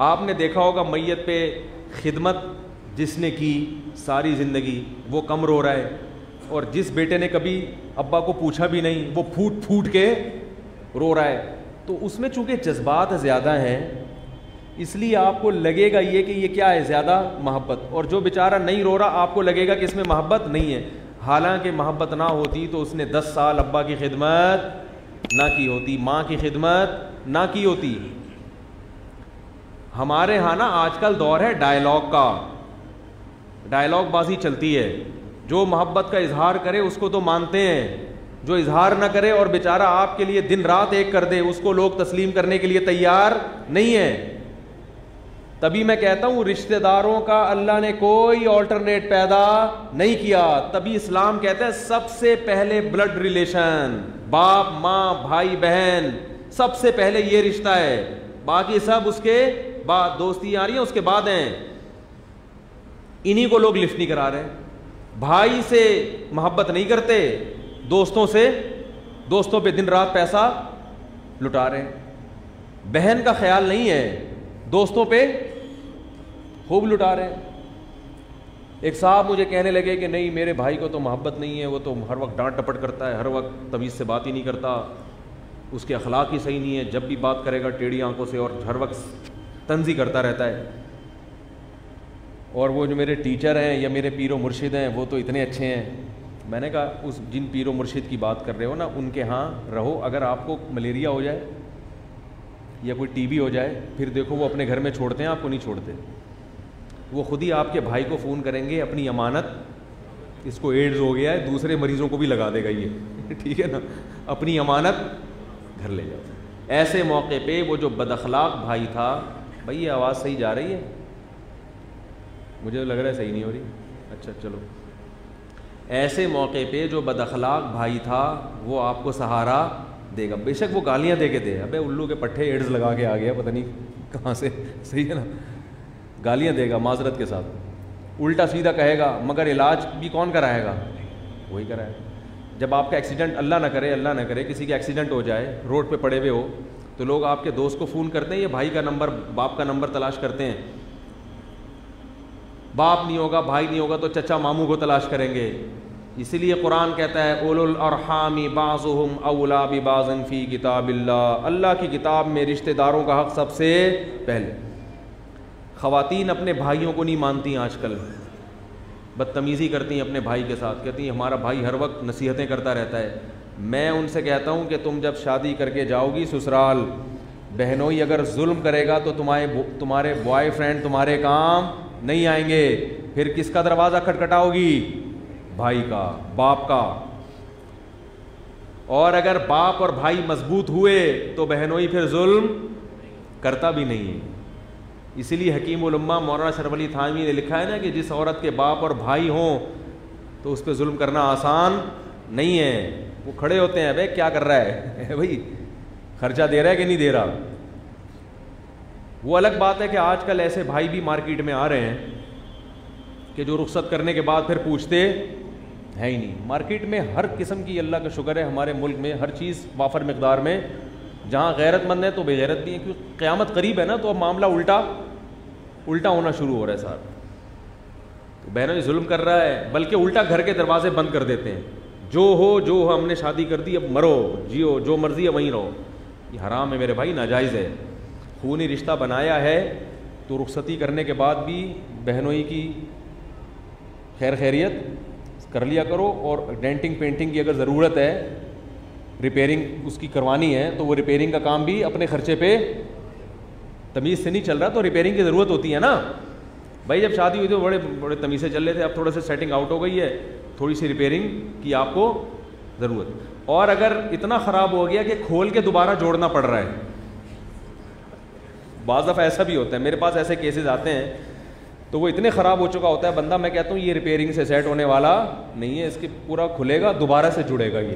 آپ نے دیکھا ہوگا میت پہ خدمت جس نے کی ساری زندگی, وہ کم رو رہا ہے, اور جس بیٹے نے کبھی ابا کو پوچھا بھی نہیں, وہ پھوٹ کے رو رہا ہے. تو اس میں چونکہ جذبات زیادہ ہیں, اس لیے آپ کو لگے گا یہ کہ یہ کیا ہے, زیادہ محبت. اور جو بیچارہ نہیں رو رہا, آپ کو لگے گا کہ اس میں محبت نہیں ہے. حالانکہ محبت نہ ہوتی تو اس نے 10 سال ابا کی خدمت نہ کی ہوتی, ماں کی خدمت نہ کی ہوتی. ہمارے ہاں نا آج کل دور ہے ڈائلاگ کا, ڈائلاگ بازی چلتی ہے. جو محبت کا اظہار کرے اس کو تو مانتے ہیں, جو اظہار نہ کرے اور بیچارہ آپ کے لیے دن رات ایک کر دے, اس کو لوگ تسلیم کرنے کے لیے تیار نہیں ہیں. تبھی میں کہتا ہوں رشتہ داروں کا اللہ نے کوئی آلٹرنیٹ پیدا نہیں کیا. تبھی اسلام کہتا ہے سب سے پہلے بلڈ ریلیشن, باپ ماں بھائی بہن, سب سے پہلے یہ رشتہ ہے, باقی سب اس کے بعد. دوستی آ رہی ہیں اس کے بعد ہیں, انہی کو لوگ لفٹ نہیں کرا رہے. بھائی سے محبت نہیں کرتے, دوستوں پہ دن رات پیسہ لٹا رہے ہیں. بہن کا خیال نہیں ہے, دوستوں پہ خوب لٹا رہے ہیں. ایک صاحب مجھے کہنے لگے کہ نہیں میرے بھائی کو تو محبت نہیں ہے, وہ تو ہر وقت ڈانٹ ٹپٹ کرتا ہے, ہر وقت تمیز سے بات ہی نہیں کرتا, اس کے اخلاق ہی صحیح نہیں ہے, جب بھی بات کرے گا ٹیڑھی آنکھوں سے اور ہر وقت طنز ہی کرتا رہتا ہے. اور وہ جو میرے ٹیچر ہیں یا میرے پیر و مرشد ہیں وہ تو اتنے اچھے ہیں. میں نے کہا اس جن پیر و مرشد کی بات کر رہے ہو نا ان کے ہاں رہو, اگر آپ کو ملیریا ہو جائے یا کوئی ٹی بی ہو جائے پھر دیکھو وہ اپنے گھر میں چھوڑتے ہیں, آپ کو نہیں چھوڑتے. وہ خود ہی آپ کے بھائی کو فون کریں گے, اپنی امانت, اس کو ایڈز ہو گیا ہے, دوسرے مریضوں کو بھی لگا دے گا یہ, ٹھیک ہے نا, اپنی امانت گھر لے جاؤ. ایسے موقع پہ وہ جو بد اخلاق بھائی تھا, بھائی یہ آواز صحیح جا رہی ہے, مجھے لگ رہا ہے صحیح نہیں ہو رہی, اچھا چلو. ایسے موقع پہ جو بد اخلاق بھائی تھا وہ آپ کو سہارا دے گا, بے شک وہ گالیاں دے کے دے, ابے الو کے پٹھے ایڈز لگا کے آ گیا پتہ نہیں کہاں سے, صحیح ہے نا, گالیاں دے گا معذرت کے ساتھ, الٹا سیدھا کہے گا, مگر علاج بھی کون کرائے گا, وہی کرائے گا. جب آپ کا ایکسیڈنٹ اللہ نہ کرے کسی کا ایکسیڈنٹ ہو جائے, روڈ پہ پڑے ہوئے ہو, تو لوگ آپ کے دوست کو فون کرتے ہیں یا بھائی کا نمبر باپ کا نمبر تلاش کرتے ہیں. باپ نہیں ہوگا بھائی نہیں ہوگا تو چچا ماموں کو تلاش کریں گے. اسی لیے قرآن کہتا ہے اولو الارحام بعضهم اولا ببعض فی کتاب اللہ, اللہ کی کتاب میں رشتہ داروں کا حق سب سے پہلے. خواتین اپنے بھائیوں کو نہیں مانتی آج کل, بدتمیزی کرتی ہیں اپنے بھائی کے ساتھ, کہتی ہیں ہمارا بھائی ہر وقت نصیحتیں کرتا رہتا ہے. میں ان سے کہتا ہوں کہ تم جب شادی کر کے جاؤ گی سسرال, بہنوئی اگر ظلم کرے گا تو تمہارے بوائے فرینڈ تمہارے کام نہیں آئیں گے. پھر کس کا دروازہ کھٹکھٹاؤ گی, بھائی کا, باپ کا. اور اگر باپ اور بھائی مضبوط ہوئے تو بہنوئی پھر ظلم کرتا بھی نہیں ہے. اسی لیے حکیم الامہ مولانا شرف علی تھانوی نے لکھا ہے نا کہ جس عورت کے باپ اور بھائی ہوں تو اس پہ ظلم کرنا آسان نہیں ہے. وہ کھڑے ہوتے ہیں, بھائی کیا کر رہا ہے, بھائی خرچہ دے رہا ہے کہ نہیں دے رہا. وہ الگ بات ہے کہ آج کل ایسے بھائی بھی مارکیٹ میں آ رہے ہیں کہ جو رخصت کرنے کے بعد پھر پوچھتے ہیں ہی نہیں. مارکیٹ میں ہر قسم کی, اللہ کا شکر ہے ہمارے ملک میں ہر چیز وافر مقدار میں, جہاں غیرت مند ہے تو بے غیرت بھی ہے, کیونکہ قیامت قریب ہے نا, تو اب معاملہ الٹا ہونا شروع ہو رہا ہے صاحب. تو بہنوں ظلم کر رہا ہے, بلکہ الٹا گھر کے دروازے بند کر دیتے ہیں, جو ہو ہم نے شادی کر دی, اب مرو جیو جو مرضی ہے وہیں رہو. یہ حرام ہے میرے بھائی, ناجائز ہے. خونی رشتہ بنایا ہے تو رخصتی کرنے کے بعد بھی بہنوئی کی خیر خیریت کر لیا کرو, اور ڈینٹنگ پینٹنگ کی اگر ضرورت ہے, ریپیئرنگ اس کی کروانی ہے تو وہ ریپیئرنگ کا کام بھی اپنے خرچے پہ, تمیز سے نہیں چل رہا تو ریپیئرنگ کی ضرورت ہوتی ہے نا بھائی. جب شادی ہوئی تو بڑے تمیز سے چل رہے تھے, اب تھوڑا سا سیٹنگ آؤٹ ہو گئی ہے, تھوڑی سی ریپیئرنگ کی آپ کو ضرورت. اور اگر اتنا خراب ہو گیا کہ کھول کے دوبارہ جوڑنا پڑ رہا ہے, بعض دفعہ ایسا بھی ہوتا ہے, میرے پاس ایسے کیسز آتے ہیں, تو وہ اتنے خراب ہو چکا ہوتا ہے بندہ, میں کہتا ہوں یہ ریپیئرنگ سے سیٹ ہونے والا نہیں ہے, اس کے پورا کھلے گا دوبارہ سے جڑے گا یہ,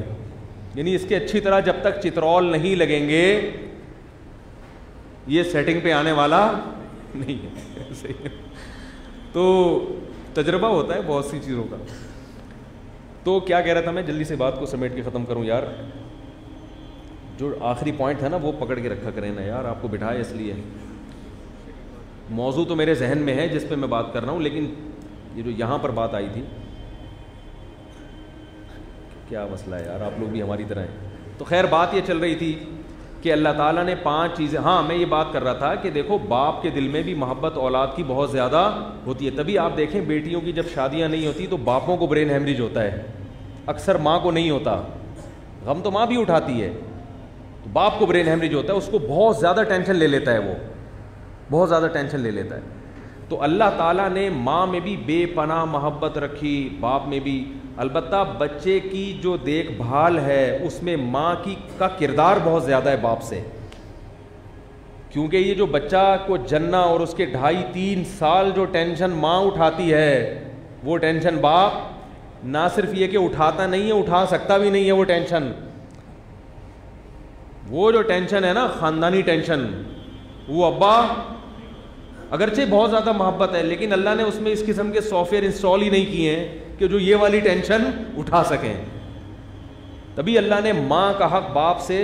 یعنی اس کے اچھی طرح جب تک چترول نہیں لگیں گے یہ سیٹنگ پہ آنے والا نہیں ہے. تو تجربہ ہوتا ہے بہت سی چیزوں کا. تو کیا کہہ رہا تھا میں, جلدی سے بات کو سمیٹ کے ختم کروں یار, جو آخری پوائنٹ ہے نا وہ پکڑ کے رکھا کریں نا یار, آپ کو بٹھایا اس لیے. موضوع تو میرے ذہن میں ہے جس پہ میں بات کر رہا ہوں, لیکن یہ جو یہاں پر بات آئی تھی, کیا مسئلہ ہے یار, آپ لوگ بھی ہماری طرح ہیں. تو خیر بات یہ چل رہی تھی کہ اللہ تعالیٰ نے 5 چیزیں, ہاں میں یہ بات کر رہا تھا کہ دیکھو باپ کے دل میں بھی محبت اولاد کی بہت زیادہ ہوتی ہے. تبھی آپ دیکھیں بیٹیوں کی جب شادیاں نہیں ہوتی تو باپوں کو برین ہیمریج ہوتا ہے, اکثر ماں کو نہیں ہوتا. غم تو ماں بھی اٹھاتی ہے, تو باپ کو برین ہیمریج ہوتا ہے, اس کو بہت زیادہ ٹینشن لے لیتا ہے, وہ بہت زیادہ ٹینشن لے لیتا ہے. تو اللہ تعالیٰ نے ماں میں بھی بے پناہ محبت رکھی, باپ میں بھی. البتہ بچے کی جو دیکھ بھال ہے اس میں ماں کا کردار بہت زیادہ ہے باپ سے. کیونکہ یہ جو بچہ کو جننا اور اس کے 2.5-3 سال جو ٹینشن ماں اٹھاتی ہے وہ ٹینشن باپ نہ صرف یہ کہ اٹھاتا نہیں ہے, اٹھا سکتا بھی نہیں ہے. وہ ٹینشن, وہ جو ٹینشن ہے نا خاندانی ٹینشن, وہ ابا اگرچہ بہت زیادہ محبت ہے لیکن اللہ نے اس میں اس قسم کے سافٹ ویئر انسٹال ہی نہیں کیے ہیں کہ جو یہ والی ٹینشن اٹھا سکیں. تبھی اللہ نے ماں کا حق باپ سے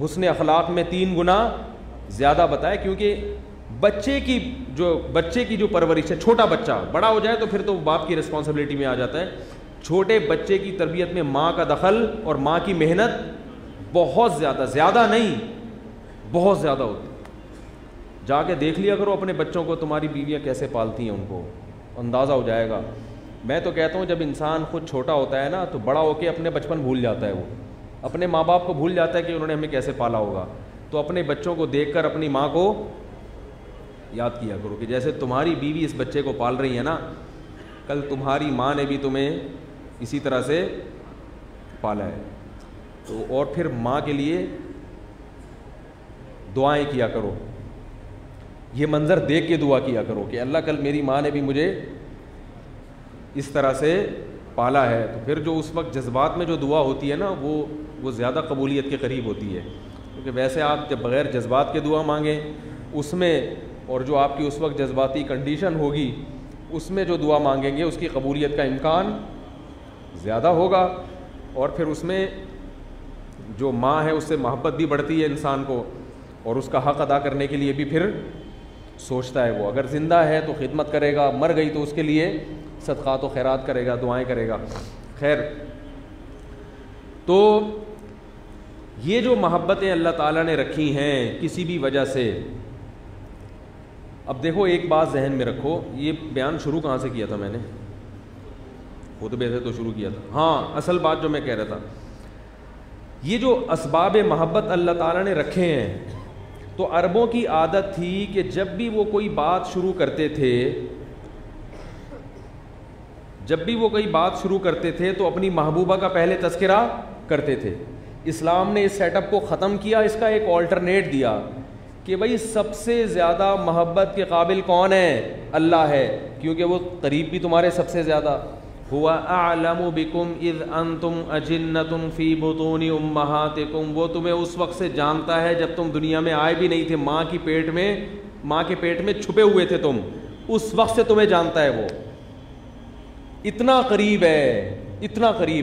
حسن اخلاق میں 3 گنا زیادہ بتایا, کیونکہ بچے کی جو پرورش ہے, چھوٹا بچہ بڑا ہو جائے تو پھر تو باپ کی رسپانسبلٹی میں آ جاتا ہے, چھوٹے بچے کی تربیت میں ماں کا دخل اور ماں کی محنت بہت زیادہ نہیں بہت زیادہ ہوتی. جا کے دیکھ لیا کرو اپنے بچوں کو, تمہاری بیویاں کیسے پالتی ہیں ان کو, اندازہ ہو جائے گا. میں تو کہتا ہوں جب انسان خود چھوٹا ہوتا ہے نا تو بڑا ہو کے اپنے بچپن بھول جاتا ہے, وہ اپنے ماں باپ کو بھول جاتا ہے کہ انہوں نے ہمیں کیسے پالا ہوگا. تو اپنے بچوں کو دیکھ کر اپنی ماں کو یاد کیا کرو کہ جیسے تمہاری بیوی اس بچے کو پال رہی ہے نا, کل تمہاری ماں نے بھی تمہیں اسی طرح سے پالا ہے. تو اور پھر ماں کے لیے دعائیں کیا کرو, یہ منظر دیکھ کے دعا کیا کرو کہ اللہ کل میری ماں نے بھی مجھے اس طرح سے پالا ہے. تو پھر جو اس وقت جذبات میں جو دعا ہوتی ہے نا وہ زیادہ قبولیت کے قریب ہوتی ہے, کیونکہ ویسے آپ جب بغیر جذبات کے دعا مانگیں اس میں, اور جو آپ کی اس وقت جذباتی کنڈیشن ہوگی اس میں جو دعا مانگیں گے اس کی قبولیت کا امکان زیادہ ہوگا. اور پھر اس میں جو ماں ہے اس سے محبت بھی بڑھتی ہے انسان کو, اور اس کا حق ادا کرنے کے لیے بھی پھر سوچتا ہے. وہ اگر زندہ ہے تو خدمت کرے گا, مر گئی تو اس کے لیے صدقات و خیرات کرے گا, دعائیں کرے گا. خیر, تو یہ جو محبتیں اللہ تعالیٰ نے رکھی ہیں کسی بھی وجہ سے. اب دیکھو ایک بات ذہن میں رکھو, یہ بیان شروع کہاں سے کیا تھا میں نے, خطبے سے تو شروع کیا تھا. ہاں, اصل بات جو میں کہہ رہا تھا, یہ جو اسباب محبت اللہ تعالیٰ نے رکھے ہیں, تو عربوں کی عادت تھی کہ جب بھی وہ کوئی بات شروع کرتے تھے تو اپنی محبوبہ کا پہلے تذکرہ کرتے تھے. اسلام نے اس سیٹ اپ کو ختم کیا, اس کا ایک آلٹرنیٹ دیا کہ بھائی سب سے زیادہ محبت کے قابل کون ہے, اللہ ہے, کیونکہ وہ قریب بھی تمہارے سب سے زیادہ. ہوا اعلم بکم اذ انتم اجنۃ فی بطون امہاتکم, وہ تمہیں اس وقت سے جانتا ہے جب تم دنیا میں آئے بھی نہیں تھے, ماں کے پیٹ میں چھپے ہوئے تھے تم, اس وقت سے تمہیں جانتا ہے. وہ اتنا قریب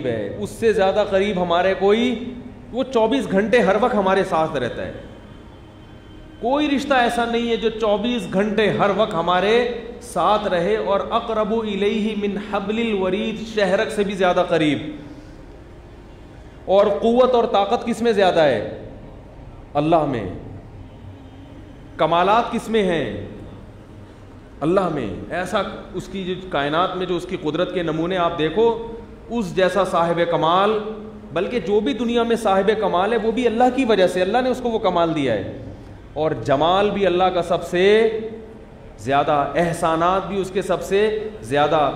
ہے, اس سے زیادہ قریب ہمارے کوئی, وہ 24 گھنٹے ہر وقت ہمارے ساتھ رہتا ہے. کوئی رشتہ ایسا نہیں ہے جو 24 گھنٹے ہر وقت ہمارے ساتھ رہے. اور اقرب الیہ من حبل الورید, شہرک سے بھی زیادہ قریب. اور قوت اور طاقت کس میں زیادہ ہے, اللہ میں. کمالات کس میں ہیں, اللہ میں. ایسا اس کی جو کائنات میں جو اس کی قدرت کے نمونے آپ دیکھو, اس جیسا صاحب کمال, بلکہ جو بھی دنیا میں صاحب کمال ہے وہ بھی اللہ کی وجہ سے, اللہ نے اس کو وہ کمال دیا ہے. اور جمال بھی اللہ کا سب سے زیادہ, احسانات بھی اس کے سب سے زیادہ.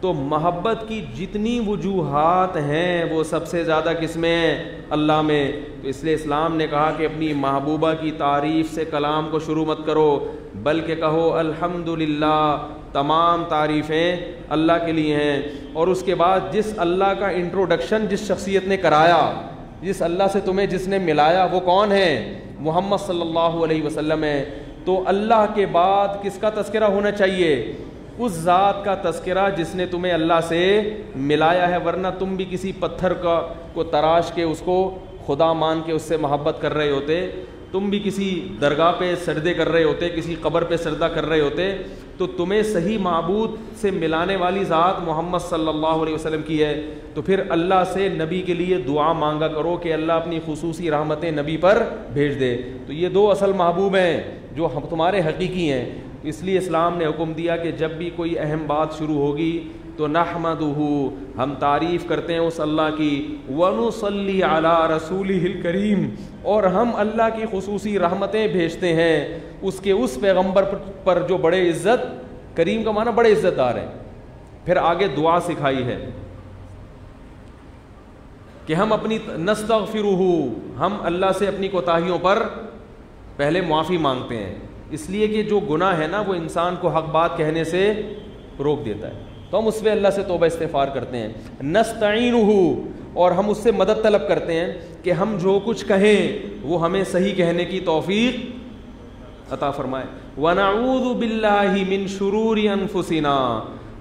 تو محبت کی جتنی وجوہات ہیں وہ سب سے زیادہ کس میں, اللہ میں. تو اس لیے اسلام نے کہا کہ اپنی محبوبہ کی تعریف سے کلام کو شروع مت کرو, بلکہ کہو الحمدللہ, تمام تعریفیں اللہ کے لیے ہیں. اور اس کے بعد جس اللہ کا انٹروڈکشن جس شخصیت نے کرایا, جس اللہ سے تمہیں جس نے ملایا, وہ کون ہے, محمد صلی اللہ علیہ وسلم ہے. تو اللہ کے بعد کس کا تذکرہ ہونا چاہیے, اس ذات کا تذکرہ جس نے تمہیں اللہ سے ملایا ہے. ورنہ تم بھی کسی پتھر کو تراش کے اس کو خدا مان کے اس سے محبت کر رہے ہوتے, تم بھی کسی درگاہ پہ سجدے کر رہے ہوتے, کسی قبر پہ سجدہ کر رہے ہوتے. تو تمہیں صحیح معبود سے ملانے والی ذات محمد صلی اللہ علیہ وسلم کی ہے. تو پھر اللہ سے نبی کے لیے دعا مانگا کرو کہ اللہ اپنی خصوصی رحمتیں نبی پر بھیج دے. تو یہ 2 اصل محبوب ہیں جو ہم تمہارے حقیقی ہیں. اس لیے اسلام نے حکم دیا کہ جب بھی کوئی اہم بات شروع ہوگی تو نحمدہ, ہم تعریف کرتے ہیں اس اللہ کی, ونصلی علی رسولہ الکریم, اور ہم اللہ کی خصوصی رحمتیں بھیجتے ہیں اس پیغمبر پر جو بڑے عزت, کریم کا معنی بڑے عزت دار ہیں. پھر آگے دعا سکھائی ہے کہ ہم اپنی نستغفرہ, ہم اللہ سے اپنی کوتاہیوں پر پہلے معافی مانگتے ہیں، اس لیے کہ جو گناہ ہے نا وہ انسان کو حق بات کہنے سے روک دیتا ہے، تو ہم اس پہ اللہ سے توبہ استغفار کرتے ہیں۔ نستعینہ، اور ہم اس سے مدد طلب کرتے ہیں کہ ہم جو کچھ کہیں وہ ہمیں صحیح کہنے کی توفیق عطا فرمائے۔ ونعوذ باللہ من شرور انفسنا،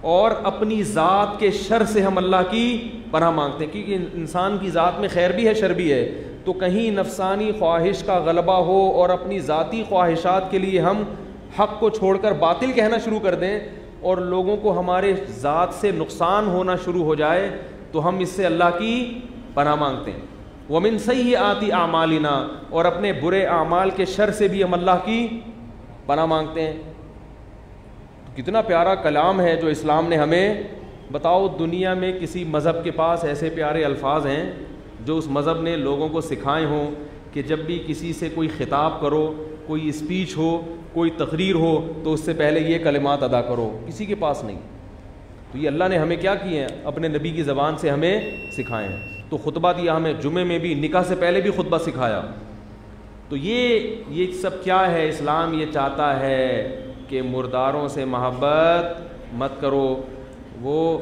اور اپنی ذات کے شر سے ہم اللہ کی پناہ مانگتے ہیں، کیونکہ انسان کی ذات میں خیر بھی ہے شر بھی ہے، تو کہیں نفسانی خواہش کا غلبہ ہو اور اپنی ذاتی خواہشات کے لیے ہم حق کو چھوڑ کر باطل کہنا شروع کر دیں اور لوگوں کو ہمارے ذات سے نقصان ہونا شروع ہو جائے، تو ہم اس سے اللہ کی پناہ مانگتے ہیں۔ ومن سیئات اعمالنا، اور اپنے برے اعمال کے شر سے بھی ہم اللہ کی پناہ مانگتے ہیں۔ تو کتنا پیارا کلام ہے جو اسلام نے ہمیں، بتاؤ دنیا میں کسی مذہب کے پاس ایسے پیارے الفاظ ہیں جو اس مذہب نے لوگوں کو سکھائے ہوں کہ جب بھی کسی سے کوئی خطاب کرو، کوئی اسپیچ ہو، کوئی تقریر ہو، تو اس سے پہلے یہ کلمات ادا کرو؟ کسی کے پاس نہیں۔ تو یہ اللہ نے ہمیں کیا کیے ہیں؟ اپنے نبی کی زبان سے ہمیں سکھائے ہیں۔ تو خطبہ دیا ہمیں، جمعے میں بھی، نکاح سے پہلے بھی خطبہ سکھایا۔ تو یہ سب کیا ہے؟ اسلام یہ چاہتا ہے کہ مرداروں سے محبت مت کرو، وہ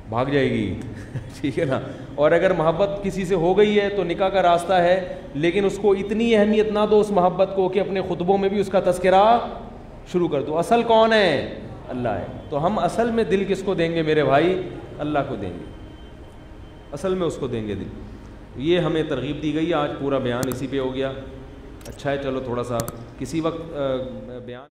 بھاگ جائے گی ٹھیک ہے نا، اور اگر محبت کسی سے ہو گئی ہے تو نکاح کا راستہ ہے، لیکن اس کو اتنی اہمیت نہ دو اس محبت کو کہ اپنے خطبوں میں بھی اس کا تذکرہ شروع کر دو۔ اصل کون ہے؟ اللہ ہے۔ تو ہم اصل میں دل کس کو دیں گے میرے بھائی؟ اللہ کو دیں گے، اصل میں اس کو دیں گے دل۔ یہ ہمیں ترغیب دی گئی، آج پورا بیان اسی پہ ہو گیا۔ اچھا ہے، چلو تھوڑا سا کسی وقت بیان